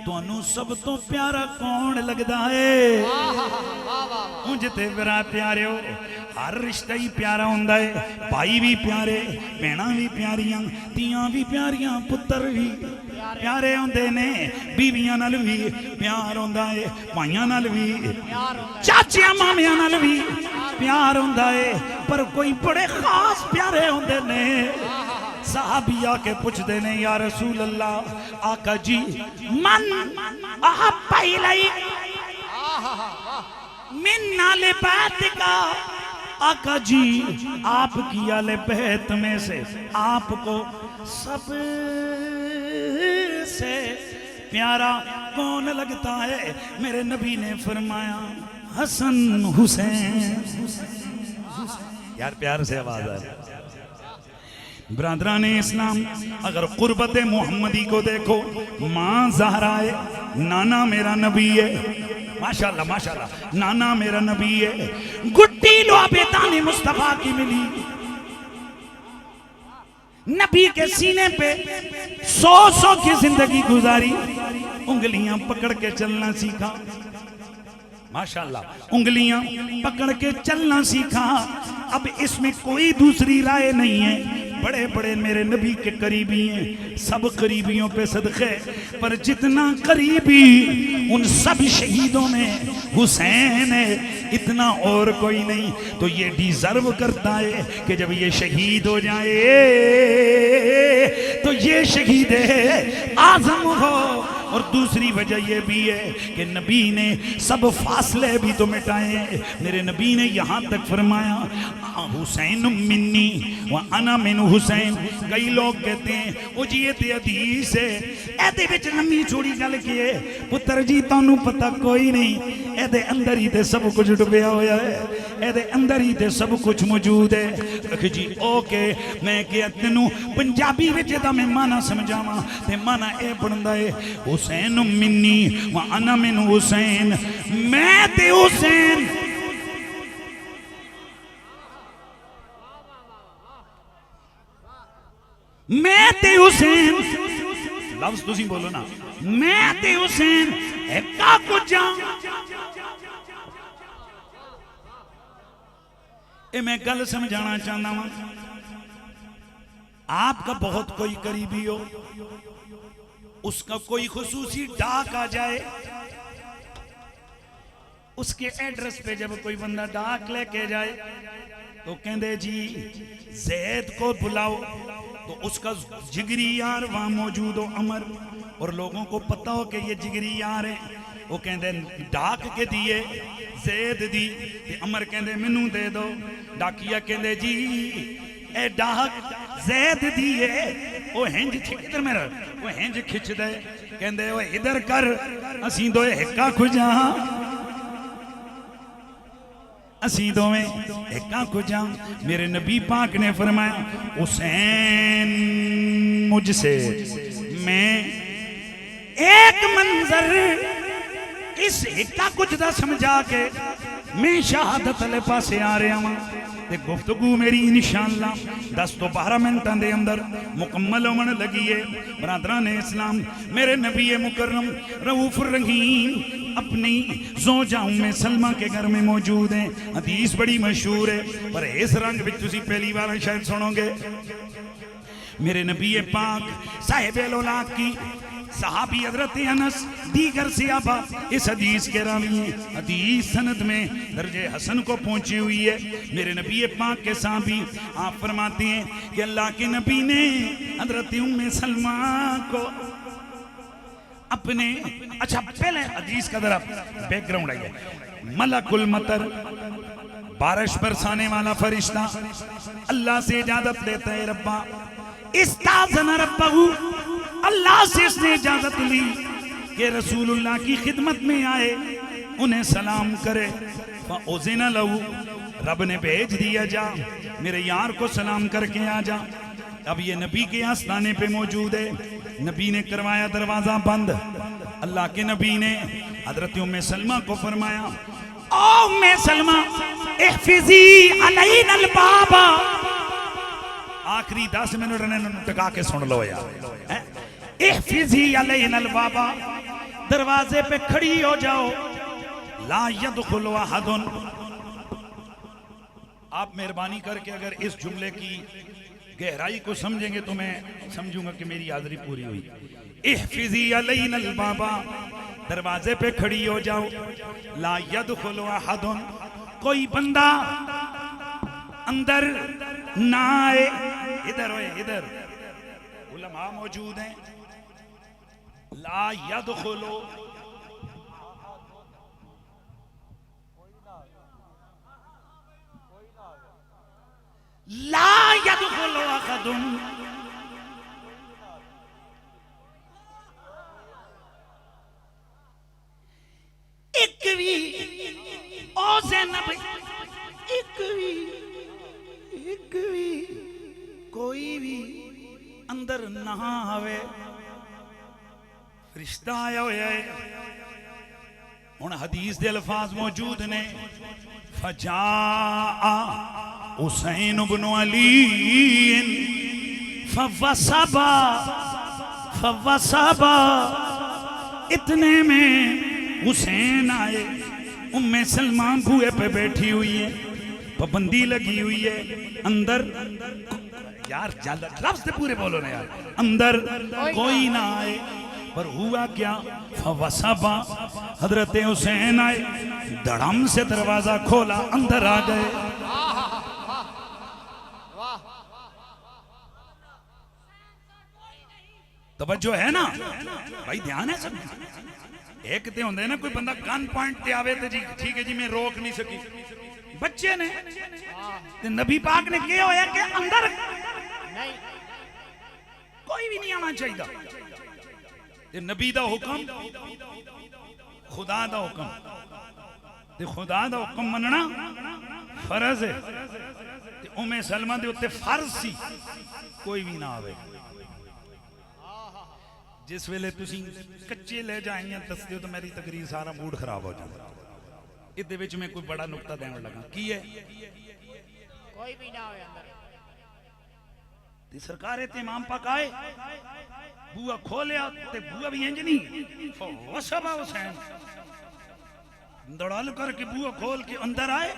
S1: तुहानू सब तो प्यारा कौन लगदा है? उंज ते मेरा प्यारियो हर रिश्ता ही प्यारा हुंदा है। भाई भी प्यारे, भैणां भी प्यारियां, तियां भी प्यारियां, पुत्तर भी प्यारे होंदे ने, बीवियां नाल भी प्यार होंदा है, भाइयां नाल भी, चाचियां मामियां नाल भी प्यार होंदा है। पर कोई बड़े खास प्यारे होंदे ने। साहबी आके पूछते ने या रसूल अल्लाह, आका जी मन अहब्ब इलैक मिन आले बैतिका, आका जी आपकी आले बैत में से आपको सबसे प्यारा कौन लगता है? मेरे नबी ने फरमाया हसन हुसैन। यार प्यार से आवाज आए। ब्रादरान इस्लाम, अगर कुर्बत मोहम्मदी को देखो, माँ ज़हरा है, नाना मेरा नबी है, माशाल्लाह माशाल्लाह, नाना मेरा नबी है। गुड्डी लुआबेतानी मुस्तफा की मिली, नबी के सीने पे 100 की जिंदगी गुजारी, उंगलियां पकड़ के चलना सीखा, माशाल्लाह उंगलियां पकड़ के चलना सीखा। अब इसमें कोई दूसरी राय नहीं है। बड़े बड़े मेरे नबी के करीबी हैं, सब करीबियों पे सदक़े, पर जितना करीबी उन सब शहीदों में हुसैन है, इतना और कोई नहीं। तो ये डिजर्व करता है कि जब ये शहीद हो जाए तो ये शहीद आज़म हो। और दूसरी वजह यह भी है कि नबी ने सब फासले भी तो मिटाए। मेरे नबी ने यहाँ तक फरमाया हुसैन मिन्नी व अना मिन हुसैन। कई लोग कहते हैं वो जी ये ते हदीस है, एदे विच लम्मी चौड़ी गल की है। पुत्र जी तुहानू पता कोई नहीं, एदे अंदर ही ते सब कुछ डुबिया होया है, एदे अंदर ही ते सब कुछ मौजूद है। जी ओके, मैं क्या तेनू पंजाबी विच दा मैं माना समझावां ते माना ए बनदा है हुसैन मिन्नी व अना मिन हुसैन। मैं ते हुसैन, मैं ते हुसैन, लफ्ज तुसी बोलो ना, मैं ते हुसैन एका कुछ ए मैं गल समझाना चाहता हूं। आपका बहुत कोई करीबी हो, उसका कोई खुसूसी डाक आ जाए, उसके एड्रेस पे जब कोई बंदा डाक लेके जाए तो कहते जी जैद को बुलाओ, तो उसका जिगरी यार वहां मौजूद हो अमर, और लोगों को पता हो कि ये जिगरी यार है, वो कहते डाक के दिए जैद दी, अमर कहते मैनू दे दो। डाकिया कहते जी ए डाक जैद दी है, वो हिंज इधर मेरा वो हिंज खिंच दे, कहते वो इधर कर, असी दो हिक्का खुजा, असी दोवें हिक्का खुजा। मेरे नबी पाक ने फरमाया हुसैन मुझसे मैं एक मंजर इस हिक्का कुछ दा समझा के मैं शहादत वाले पासे आ रहा हूं। ते गुफ्तगू मेरी इंशाअल्लाह 10 तो 12 मिनटां दे अंदर मुकम्मल होने लगी है। बरादरान इस्लाम, मेरे नबी मुकर्रम रऊफ रहीम अपनी ज़ौजा उम्मे सलमा के घर में मौजूद हैं। हदीस बड़ी मशहूर है पर इस रंग में तुसी पहली बार शायद सुनोगे। मेरे नबी पाक साहिब औलाद की सहाबी हजरत अनस दीगर सियाबा इस हदीस के रावी हैं। हदीस सनद में दर्जे हसन को पहुंची हुई है। मेरे नबी पाक के साहबी आप फरमाते हैं कि अल्लाह के नबी ने हजरत उम्मे सलमा को अपने, अच्छा पहले हदीस का जरा बैकग्राउंड आइए। मलकुल मतर, बारिश बरसाने वाला फरिश्ता अल्लाह से इजाजत लेता है। रब्बा इस्ताज़ना रब्बहू, अल्लाह से इसने इजाजत ली कि रसूलुल्लाह की खिदमत में आए, उन्हें सलाम करे। फ़उज़िना लहू, रब ने भेज दिया जा मेरे यार को सलाम करके आ जा। अब ये नबी के आस्थाने पे मौजूद है। नबी ने करवाया दरवाजा बंद। अल्लाह के नबी ने हजरत उम्मे सलमा को फरमाया, ओ उम्मे सलमा इहफ़िज़ी अलैनल बाबा। आखिरी 10 मिनट ने टका के सुन लो यार। इहफ़िज़ी अलैनल बाबा, दरवाजे पे खड़ी हो जाओ। ला यदखुलु अहदुन। आप मेहरबानी करके अगर इस जुमले की गहराई को समझेंगे तो मैं समझूंगा कि मेरी हाजिरी पूरी हुई। इहफ़िज़ी अलैनल बाबा, दरवाजे पे खड़ी हो जाओ। ला यदखुलु अहदुन, कोई बंदा अंदर ना आए। इधर होए, इधर उलमा मौजूद हैं। ला यदखुलु, ला यदखुलु अहदुन, एक भी ओ ज़ैनब, एक भी कोई भी अंदर ना आवे। फरिश्ता आया होया है। हुण हदीस दे अल्फाज मौजूद ने, फजाआ हुसैन इब्न अली फवसबा, इतने में हुसैन आए। उम्मे सलमा बुए पे बैठी हुई है, पाबंदी लगी हुई है। अंदर यार लफ्ज़ से पूरे बोलो ना यार। अंदर कोई ना आए, पर हुआ क्या, फवसबा, हजरत हुसैन आए, धड़म से दरवाजा खोला, अंदर आ गए। तवज्जो है ना भाई, ध्यान है सब। एक ते होंदे ना कोई बंदा गन पॉइंट ते आवे ते जी ठीक है जी मैं रोक नहीं सकी। बच्चे ने ते नबी पाक ने क्या होया कि अंदर
S2: नहीं,
S1: कोई भी नहीं आना चाहिए। ते नबी दा हुक्म, खुदा दा हुक्म, ते खुदा दा हुक्म मनना फर्ज है। ते उम्मे सलमा दे उत्ते फर्ज सी कोई भी ना आवे। जिस वेले तुसी कच्चे ले जाएंगे दसदे हो तो मेरी तकरीर सारा मूड खराब हो जाता। इहदे विच मैं कोई बड़ा नुक्ता देण लगा की है,
S2: कोई भी ना आवे अंदर।
S1: ते सरकार ते इमाम पाक आए, बुआ खोलिया ते बुआ भी इंज नहीं वसबा हुसैन दड़ाल करके बुआ खोल के अंदर आए।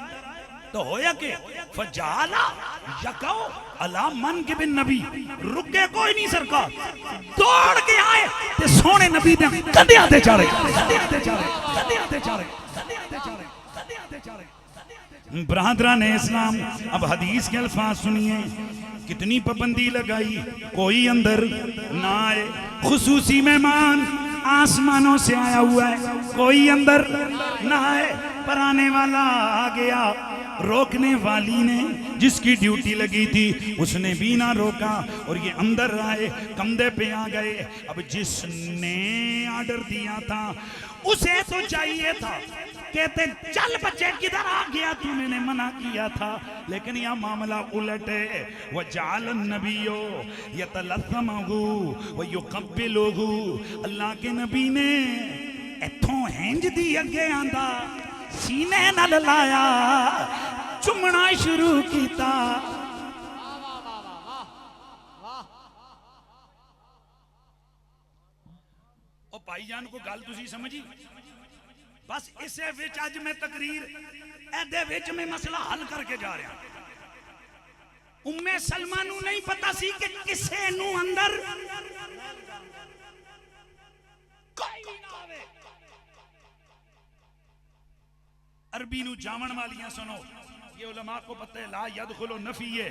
S1: तो होया के फजाला यकाओ अला मन के बिन नबी, रुके कोई नहीं सरकार, दौड़ के आए ते सोने नबी दे कंधे ते चढ़े, कंधे ते चढ़े, कंधे ते चढ़े, कंधे ते चढ़े, कंधे ते चढ़े। ब्रादरान इस्लाम, अब हदीस के अल्फाज सुनिए। कितनी पाबंदी लगाई, कोई अंदर ना आए। खुसूसी मेहमान आसमानों से आया हुआ है, कोई अंदर ना आए। पर आने वाला आ गया, रोकने वाली ने जिसकी ड्यूटी लगी थी उसने भी ना रोका और ये अंदर आए, कंधे पे आ गए। अब जिसने ऑर्डर दिया था उसे तो चाहिए था, कहते चल बच्चे किधर आ गया, तू मैंने मना किया था। लेकिन यह मामला उलट है। वह जालन नबियो यतलज़महु व युक़ब्बिलुहु, अल्लाह के नबी ने इथों हिंज दी अगे आंदा, सीने नाल लाया, चुमना शुरू किया। ओ भाईजान को गल तुसी समझी, बस इसे विच अज मैं तकरीर एदे विच मैं मसला हल करके जा रहा। उम्मे सलमा नू नहीं पता सी कि किसे नू अंदर कोई भी ना आवे। अरबी नू जामन वालियां सुनो, ये उलमा को पता है ला यदखुलु नफिये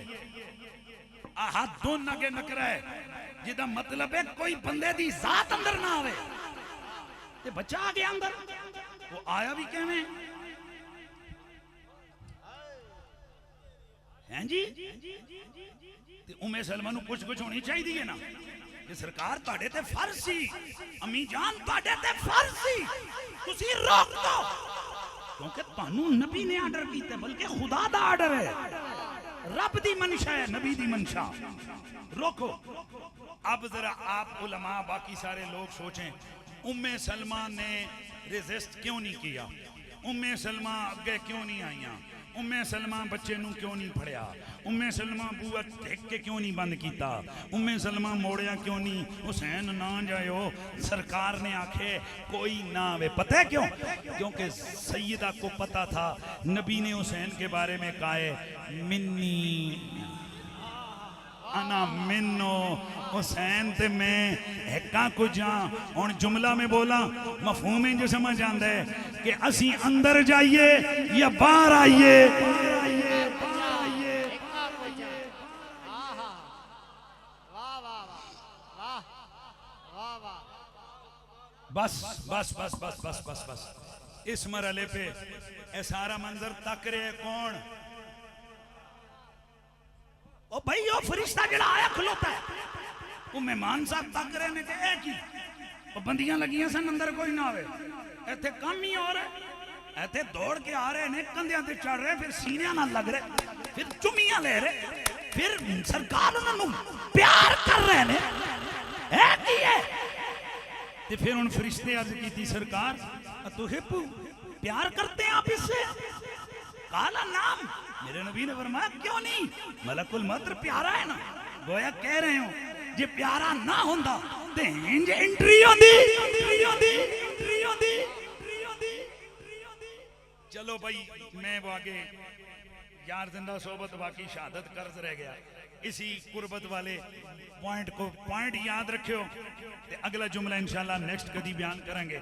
S1: अहदुन अगे नकरा है, जिदा मतलब है कोई बंदे दी जात अंदर ना आवे। ते बच्चा आ गया अंदर, वो आया भी किवें हैं जी? ते उम्मे सलमा नू कुछ होनी चाहिए ना कि सरकार तुहाडे ते फर्ज सी, अम्मी जान तुहाडे ते फर्ज सी, तुसी रोक दो, क्योंकि तुहानू नबी ने आर्डर कीता, बल्कि खुदा दा आर्डर है, रब दी मंशा है, नबी दी मंशा। रोको। अब जरा आप उलमा बाकी सारे लोग सोचें, उम्मे सलमा ने रेजिस्ट क्यों नहीं किया? उम्मे सलमा अगे क्यों नहीं आईया? उम्मे सलमा बच्चे नू क्यों नहीं फड़िया? उम्मे सलमा बूआ ढक के क्यों नहीं बंद किया? उम्मे सलमा मोड़िया क्यों नहीं? हुसैन ना जायो, सरकार ने आखे कोई ना आवे। पता है क्यों? क्योंकि सैयदा को पता था नबी ने हुसैन के बारे में कहा है मिन्नी अना मिन्नो, हुसैन ते मैं हेका कुछ हाँ। हुण जुमला में बोला मफहूम जो समझ आंदा है कि असी अंदर जाइए या बाहर आइए। बस बस बस बस बस बस बस इस मरहले पे ए सारा मंजर तक रहे कौन? ओ भाई ओ फरिश्ता जड़ा आया खलोता है, वो मेहमान साहब तक रहे ने कि की पाबंदियां लगियां सन अंदर कोई ना आवे। इत्थे कम ही और इत्थे दौड़ के आ रहे ने, कंधियां ते चढ़ रहे, फिर सीनियां नाल लग रहे, फिर चुम्मियां ले रहे, फिर सरकार उन्होंने प्यार कर रहे ने। है की है? ते फिर उन फरिश्ते अर्ज की सरकार तुहिब्बु प्यार करते हैं आप इससे? काला नाम, मेरे नबी ने फरमाया क्यों नहीं, मलकुल मौत प्यारा है ना। गोया कह रहे हो जे प्यारा ना होंदा ते इंज एंट्री होंदी। चलो भाई मैं वो आगे यार जिंदा सोबत बाकी शहादत कर्ज रह गया। इसी कुर्बत वाले पॉइंट याद रखियो, ते अगला जुमला इंशाल्लाह नेक्स्ट कदी बयान करेंगे।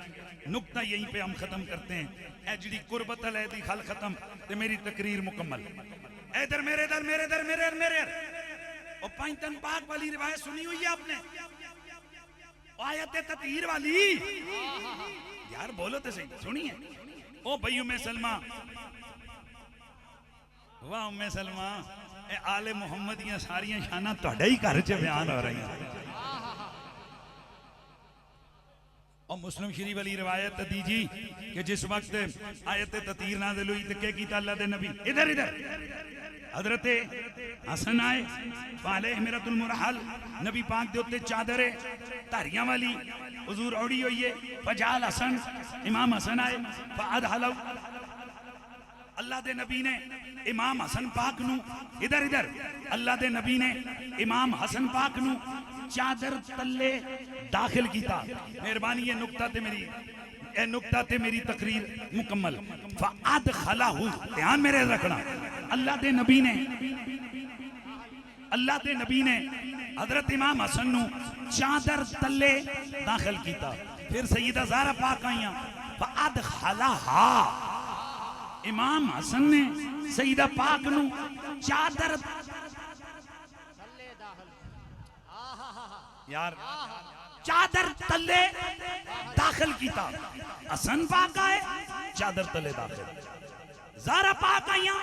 S1: नुक्ता यहीं पे हम खत्म करते हैं। ए जी कुर्बत है दी खल खत्म ते मेरी तकरीर मुकम्मल। इधर मेरे इधर मेरे इधर मेरे इधर मेरे और पैंतन पाक वाली रिवायत सुनी हुई है आपने? आयत ततीर वाली यार बोलो तो सही, सुनिए। ओ भाई उम्मे सलमा, वाह उम्मे सलमा, ए आले मुहम्मद दियां सारियां शाना तुहाडे ही घर च बयान हो रही हैं। और मुस्लिम शरीफ वाली रिवायत दीजी कि जिस वक्त आयत ततीर नाज़िल हुई तो क्या कीता अल्लाह दे नबी? इधर इधर हजरत हसन आए, वाले मेरातुल मुरहल, नबी पाक दे उत्ते चादर धारियां वाली हुजूर औड़ी हुई है। फजाल हसन, इमाम हसन आए, फाद हलव, अल्लाह दे नबी ने इमाम हसन पाक नू इधर इधर अल्लाह दे नबी ने इमाम हसन पाक नू चादर तले दाखिल किया। मेहरबानी ये नुक्ता ते मेरी तकरीर मुकम्मल। फाद खलाहू, ध्यान मेरे रखना, अल्लाह दे नबी ने हजरत इमाम हसन नू चादर तले दाखिल किया। फिर सैयदा ज़हरा पाक आईया, फाद खलाहा, इमाम हसन ने सईदा पाक नू चादर यार चादर तले दाखिल किया। हसन पाक आए, चादर तले दाखिल, ज़हरा पाक आईया,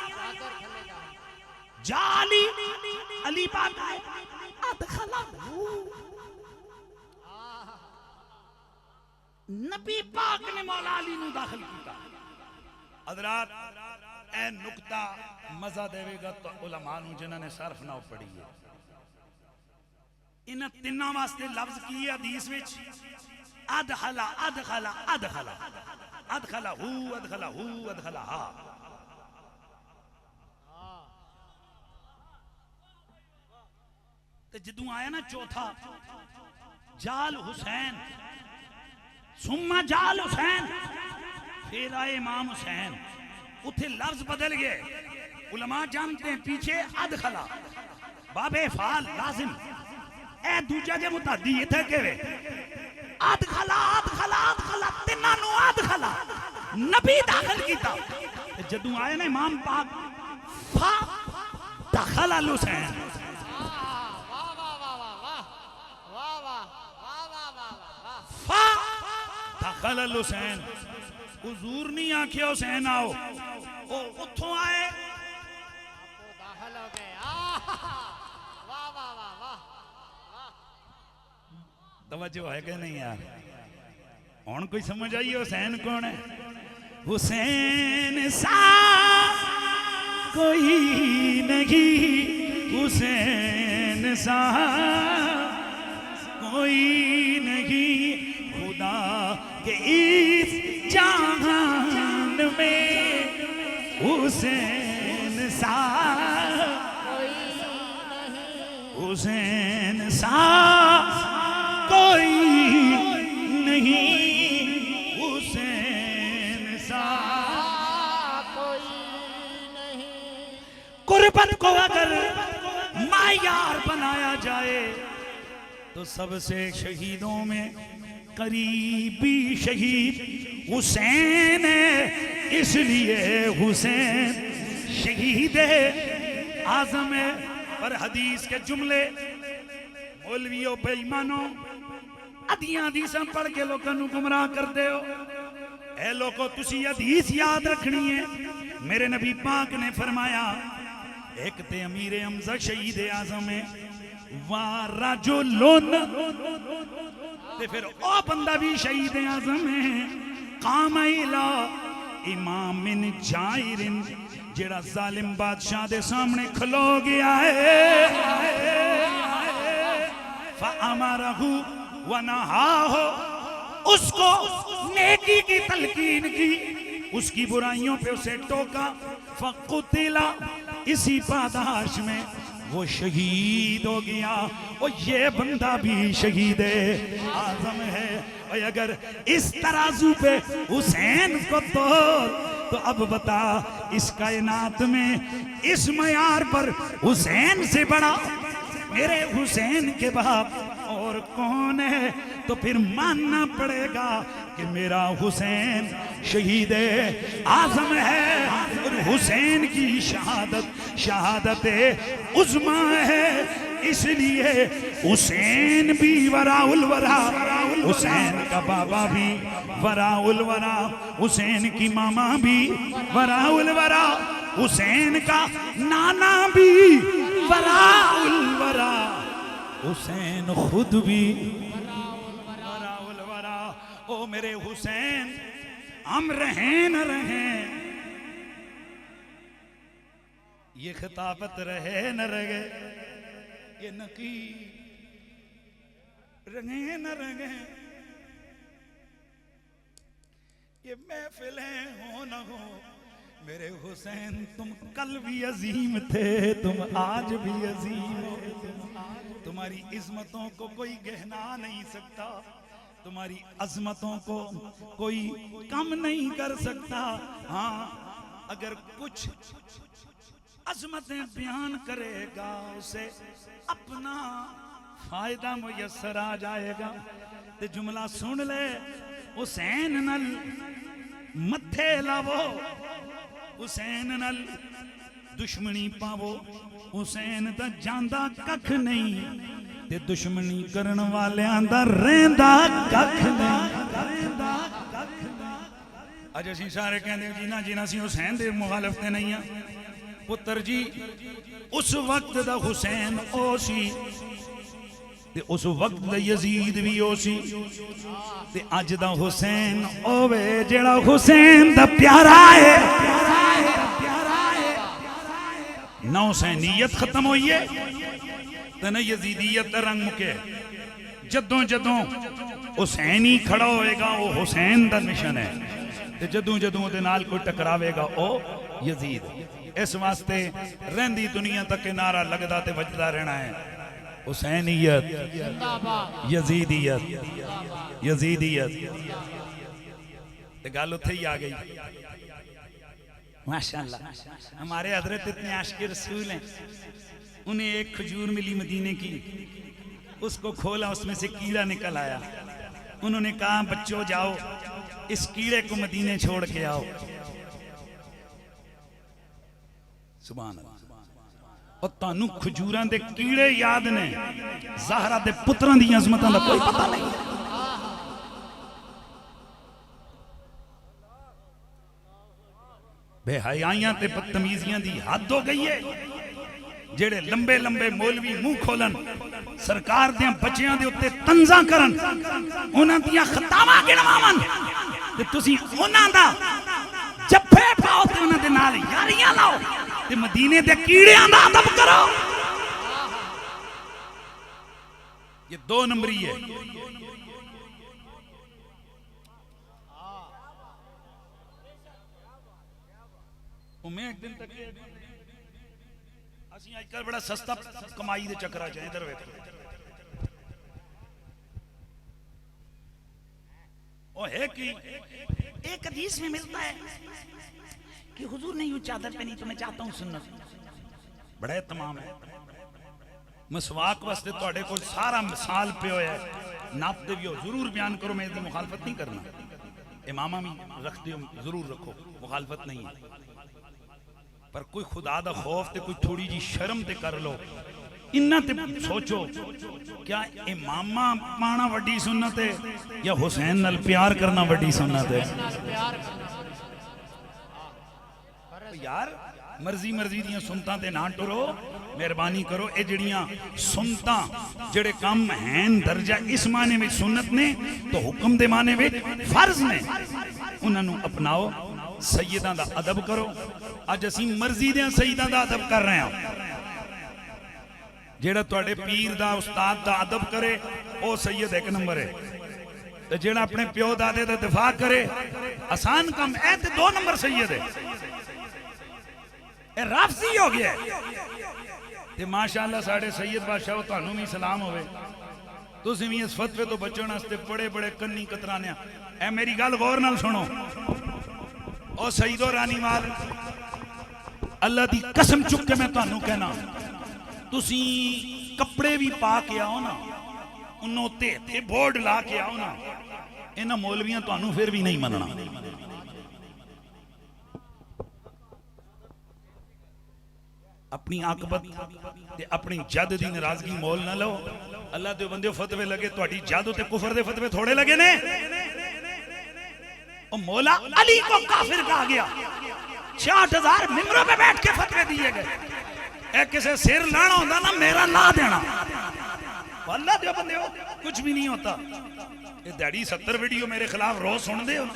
S1: जाली अली पाक आए, अदखला नबी पाक ने मौला अली नू दाखिल किया। हजरात ए नुक्ता मजा देवेगा तो उलमा नू जिन्होंने सर्फ ना पढ़ी है। इन तिना वास्ते लफ्ज की है हदीस विच, अदखला अदखला अदखला अदखला हू अदखला हू अदखला हा। ते जदों आया ना चौथा जाल हुसैन, सुम्मा जाल हुसैन, फिर आए इमाम हुसैन, उथे लफ्ज बदल गए। उलमा जानते हैं पीछे अदखला बाबे फाल लाजिम ए दूजा जे मुतादी इथे केवे अदखला अदखला अदखला तिन्ना नु अदखला नबी दाखिल कीता। जदों आए ना इमाम पाक फा दखल अल हुसैन
S2: वाह वाह वाह वाह वाह वाह वाह वाह वाह वाह वाह
S1: फा दखल अल हुसैन। हुजूर नहीं आखे हुसैन आओ, ओ उठों आए
S2: आपको दाखिल हो गए। वाह वाह वाह वाह वाह।
S1: तवज्जो है कि नहीं यार? हुन कोई समझ आई हुसैन कौन है? हुसैन सा कोई नहीं, हुसैन सा कोई नहीं, खुदा के इस जहान में हुसैन सा हुसैन सा कोई नहीं, हुसैन सा
S2: कोई नहीं।
S1: कुर्बत को अगर मायार बनाया जाए तो सबसे शहीदों में करीबी शहीद हुसैन है, इसलिए हुसैन शहीद आजम है। पर हदीस के जुमले मौलवियों बेईमानों अदियां हदीसां पढ़ के लोगों को गुमराह करते हो। ए लोगों तुसी हदीस याद रखनी है। मेरे नबी पाक ने फरमाया एक ते अमीर हमजा शहीद आजम है, वारा जो लोन ते फिर ओ बंदा भी शहीद आजम है। कामैला इमामिन जायरिन जेड़ा जालिम बादशाह दे सामने खलो गया है, फअमरहु व नहाहु, उसको नेकी की तलकीन की, उसकी बुराइयों पे उसे टोका। फकुतिला, इसी पादाश में वो शहीद हो गया। और ये बंदा भी शहीद आजम है। और अगर इस तराजू पे हुसैन को तो अब बता इस कायनात में इस मयार पर हुसैन से बड़ा मेरे हुसैन के बाप और कौन है? तो फिर मानना पड़ेगा कि मेरा हुसैन शहीद आजम है। और हुसैन की शहादत उज़्मा है, इसलिए हुसैन भी वराउल वरा, हुसैन का बाबा भी वराउल वरा, हुसैन की मामा भी वराउल वरा, हुसैन का नाना भी वराउल वरा, हुसैन खुद भी वराउल वरा। ओ मेरे हुसैन हम रहें न रहें, ये खिताबत रहे न रहे, ये नकी रंगे न रंगे, ये महफिलें हो न हो, मेरे हुसैन तुम कल भी अजीम थे, तुम आज भी अजीम हो। तुम्हारी इज्मतों को कोई गहना नहीं सकता, तुम्हारी अजमतों को कोई कम नहीं कर सकता। हाँ, अगर कुछ अजमतें बयान करेगा उसे अपना फायदा मुयस्सर आ जाएगा। ते जुमला सुन ले, हुसैन नल मथे लावो, हुसैन नल दुश्मनी पावो, हुसैन दा जांदा कख नहीं ते दुश्मनी करन वालियां दा रहिंदा कख नहीं। अज असीं सारे कहंदे जिन्ना जिन्ना असीं हुसैन दे मुखालिफ ते नहीं आ। पुत्र जी उस वक्त दा हुसैन ओ सी ते उस वक्त दा यजीद भी ओ सी ते अज दा हुसैन ओवे जेड़ा हुसैन दा प्यारा है। ना हुसैनियत खत्म हुई है ते ना यजीदियत दा रंग मुके। जदों जदों हुसैनी खड़ा होएगा वो हुसैन दा मिशन है ते जदों जदों दे नाल कोई टकरावेगा ओ यजीद। इस वास्ते रहंदी दुनिया तक नारा लगदा ते वजदा रहना है, हुसैनियत यजीदियत यजीदियत। तो गल उत्थे ही आ गई। माशाअल्लाह, हमारे हजरत इतने आशिक रसूल हैं। उन्हें एक खजूर मिली मदीने की, उसको खोला, उसमें से कीड़ा निकल आया। उन्होंने कहा बच्चों जाओ इस कीड़े को मदीने छोड़ के आओ। सुभान अल्लाह। और तानू खजूरां दे कीड़े याद ने, ज़हरा दे पुत्रां दी अज़मतां दा कोई पता नहीं। बेहयाइयां ते बदतमीजियां दी हद हो गई है। जेड़े लंबे लंबे मौलवी मुंह खोलन, सरकार दे बच्चियां दे उत्ते तंजा करन, उन्हां दियां खतावां गिणवावन ते तुसीं उन्हां दा जफ्फे पाओ ते उन्हां दे नाल यारियां लाओ ते मदीने दे कीड़ियां दा अदब करो। ये 2 नंबरी है। मैं एक दिन तक असी आजकल बड़ा सस्ता कमाई दे चक्कर च इधर वेखो। ओ है कि एक हदीस में मिलता है कि हुजूर ने यूं चादर पहनी तो मैं चाहता हूं सुन्नत। बड़ा तमाम है। मसवाक वास्ते तुहाडे कोल सारा मिसाल पे होया है, नाप दे भी हो जरूर बयान करो, मैं इसकी मुखालफत नहीं करना। इमामा भी रखते हो जरूर रखो, मुखालफत नहीं है, पर कोई खुदा दा खौफ ते कोई थोड़ी जी शर्म ते कर लो। इन्ना ते सोचो क्या इमामा पाना वड्डी सुन्नत है या हुसैन नाल प्यार करना वड्डी सुन्नत है? यार मर्जी मर्जी दियां सुन्नतां ते ना टुरो, मेहरबानी करो। ये जड़ियां सुन्नतां जेड़े काम हैं दर्जा इस माने में सुन्नत ने तो हुक्म दे माने में फर्ज ने, उन्होंने अपनाओ। सैयदां दा अदब करो। अज असी मर्जी दे सैयदां दा अदब कर रहे हैं। जेड़ा तुहाडे पीर दा उस्ताद दा अदब करे वो सैयद 1 नंबर है, ते जेड़ा अपने प्यो दादे दा दिफा करे आसान काम है ते 2 नंबर सैयद है। ये राफजी हो गया ते माशाअल्लाह साडे सैयद बादशाह तुहानू भी सलाम होवे। तुसीं भी इस फतवे तो बचण वास्ते बड़े बड़े कन्नी कतराने। ए मेरी गल गौर नाल सुनो। ओ सईदो रानी वाल, अल्लाह दी कसम चुक के मैं तुहानू कहना, तुसी कपड़े भी पा के आओ ना, उन्हों ते बोर्ड ला के आओ ना, इन्हां मौलवियां तुहानू फिर भी नहीं मनना। अपनी आकबत ते अपनी जद दी नाराजगी मोल ना लो। अल्लाह दे बंदे फतवे लगे, तुहाडी जद ते कुफर दे फतवे थोड़े लगे ने। और मौला अली को काफिर कहा गया, 60,000 मिंबरों पे बैठ के फतवे दिए गए। ए किसे सिर लाना होता ना मेरा ला देना। अल्लाह दे बंदे हो कुछ भी नहीं होता। ये दाढ़ी 70 वीडियो मेरे खिलाफ रोज सुन दे हो।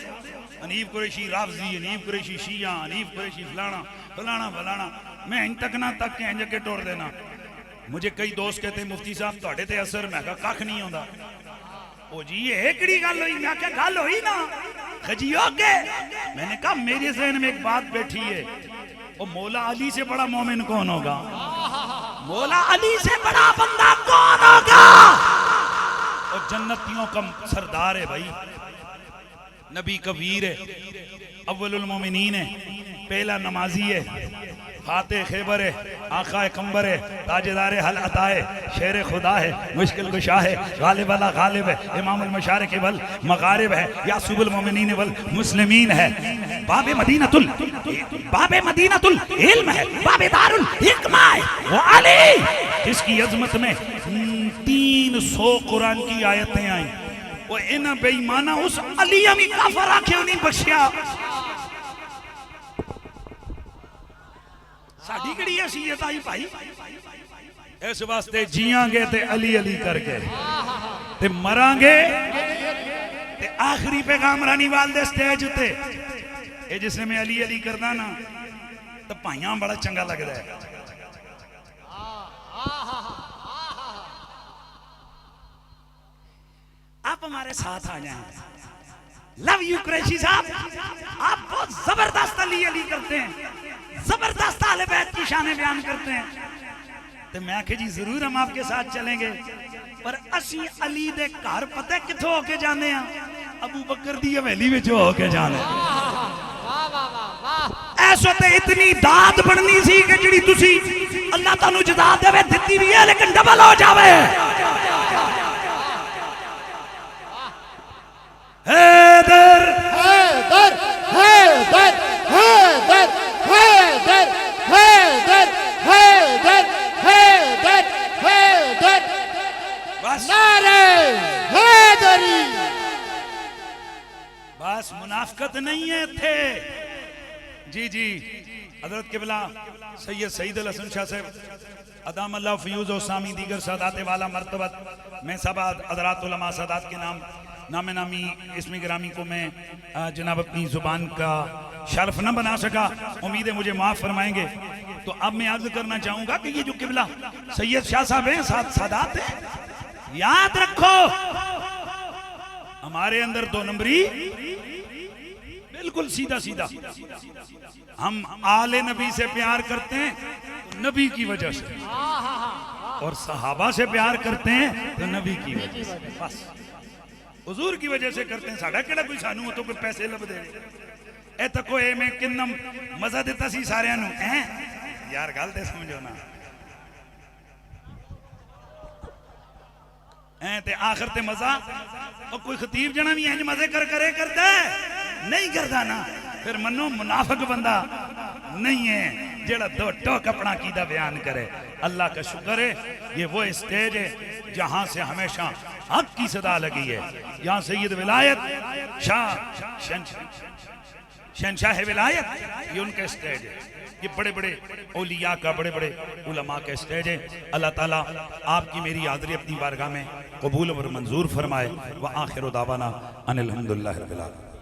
S1: अनीफ कुरैशी राफजी, अनीफ कुरैशी शिया, अनीफ कुरैशी फलाना फलाना फलाना। मैं इन तक ना तक के इंज के टोर देना। मुझे कई दोस्त कहते मुफ्ती साहब तुहाडे ते असर, मैं कहा कख नहीं होता। ओ जी ये किहड़ी गल होई? मैं क्या गल होई ना खजियो के। मैंने कहा मेरे ज़हन में एक बात बैठी है, ओ मौला अली से बड़ा मोमिन कौन होगा? मौला अली से बड़ा बंदा कौन होगा? और जन्नतियों का सरदार है भाई, नबी कबीर है, अव्वलुल मोमिनीन है, पहला नमाजी है, फाते खैबर है, आका कंबर है, ताजेदार हल अता है, शेर खुदा है, मुश्किल कुशा है, गालिब वाला गालिब है, इमामुल मशारिक वल मगारिब है, यासुबुल मोमिनीन वल मुस्लिमीन है, बाबे मदीनतुल इल्म है, बाबे दारुल हिकमा है। वो अली जिसकी अजमत में 300 कुरान की आयतें आई। वो इन बेईमाना उस अली अमी काफर आखे नहीं बख्शिया। साडी किहड़ी हैसियत आई भाई? इस वास्ते जियांगे ते अली अली करके ते मरांगे ते आखिरी पैगाम रानी वाल दे स्टेज उते ये जिसने मैं अली अली करदा ना तो भाइयां बड़ा चंगा लगदा है। आप हमारे साथ आ जाएं। लव यू कुरैशी साहब, आप बहुत जबरदस्त अली अली करते हैं, जबरदस्त अहले बैत की शान बयान करते हैं। तो मैं आखे जी जरूर हम आपके साथ चलेंगे, पर असी अली दे घर पता किथों होके जाने हैं? अबू बकर दी हवेली विच हो के जाना
S2: वाह वाह वाह वाह
S1: ऐसो ते इतनी दात बननी सी कि जिहड़ी तुसी अल्लाह तानू जदा देवे दित्ती भी है लेकिन डबल हो जावे हैदर
S2: हैदर हैदर हैदर हैदर हैदर हैदर हैदर हैदर
S1: बस
S2: नारे हैदरी
S1: बस मुनाफकत नहीं है थे जी जी हजरत किबला सैयद सईद अल हसन शाह साहब अदाम अल्लाह फयूज और सामी दीगर सादात वाला मर्तबत मैं सब हजरात उलमा सादात के नामे नामी इसमें ग्रामी को मैं जनाब अपनी जुबान का शर्फ न बना सका उम्मीद है मुझे माफ फरमाएंगे तो अब मैं अर्ज करना चाहूंगा कि ये जो किबला सैयद शाह साहब हैं सादात हैं याद रखो हमारे अंदर दो नंबरी बिल्कुल सीधा सीधा हम आले नबी से प्यार करते हैं तो नबी की वजह से और सहाबा से प्यार करते हैं तो नबी की वजह से बस हुजूर की वजह से करते हैं साडा केड़ा कोई सानू हो तो कोई पैसे लब दे ए तको ए मैं किन्ना मजा देता सी सारियां नु हैं यार गल ते समझो ना ते आखिर ते मजा और कोई खतीब जना भी इंज मजे करे करता है नहीं करता ना फिर मनो मुनाफिक बंदा नहीं है जेड़ा दो टोक अपना कीदा बयान करे अल्लाह का शुक्र है ये वो स्टेज है जहां से हमेशा हक की सदा लगी है यहाँ सैयद विलायत शहंशाह विलायत ये उनका स्टेज है ये बड़े बड़े औलिया का बड़े बड़े उलमा का स्टेज है अल्लाह ताला आपकी मेरी हाज़िरी अपनी बारगाह में कबूल और मंजूर फरमाए व आखिर दावाना अनिल हम्दुलिल्लाहि रब्बिल आलमीन।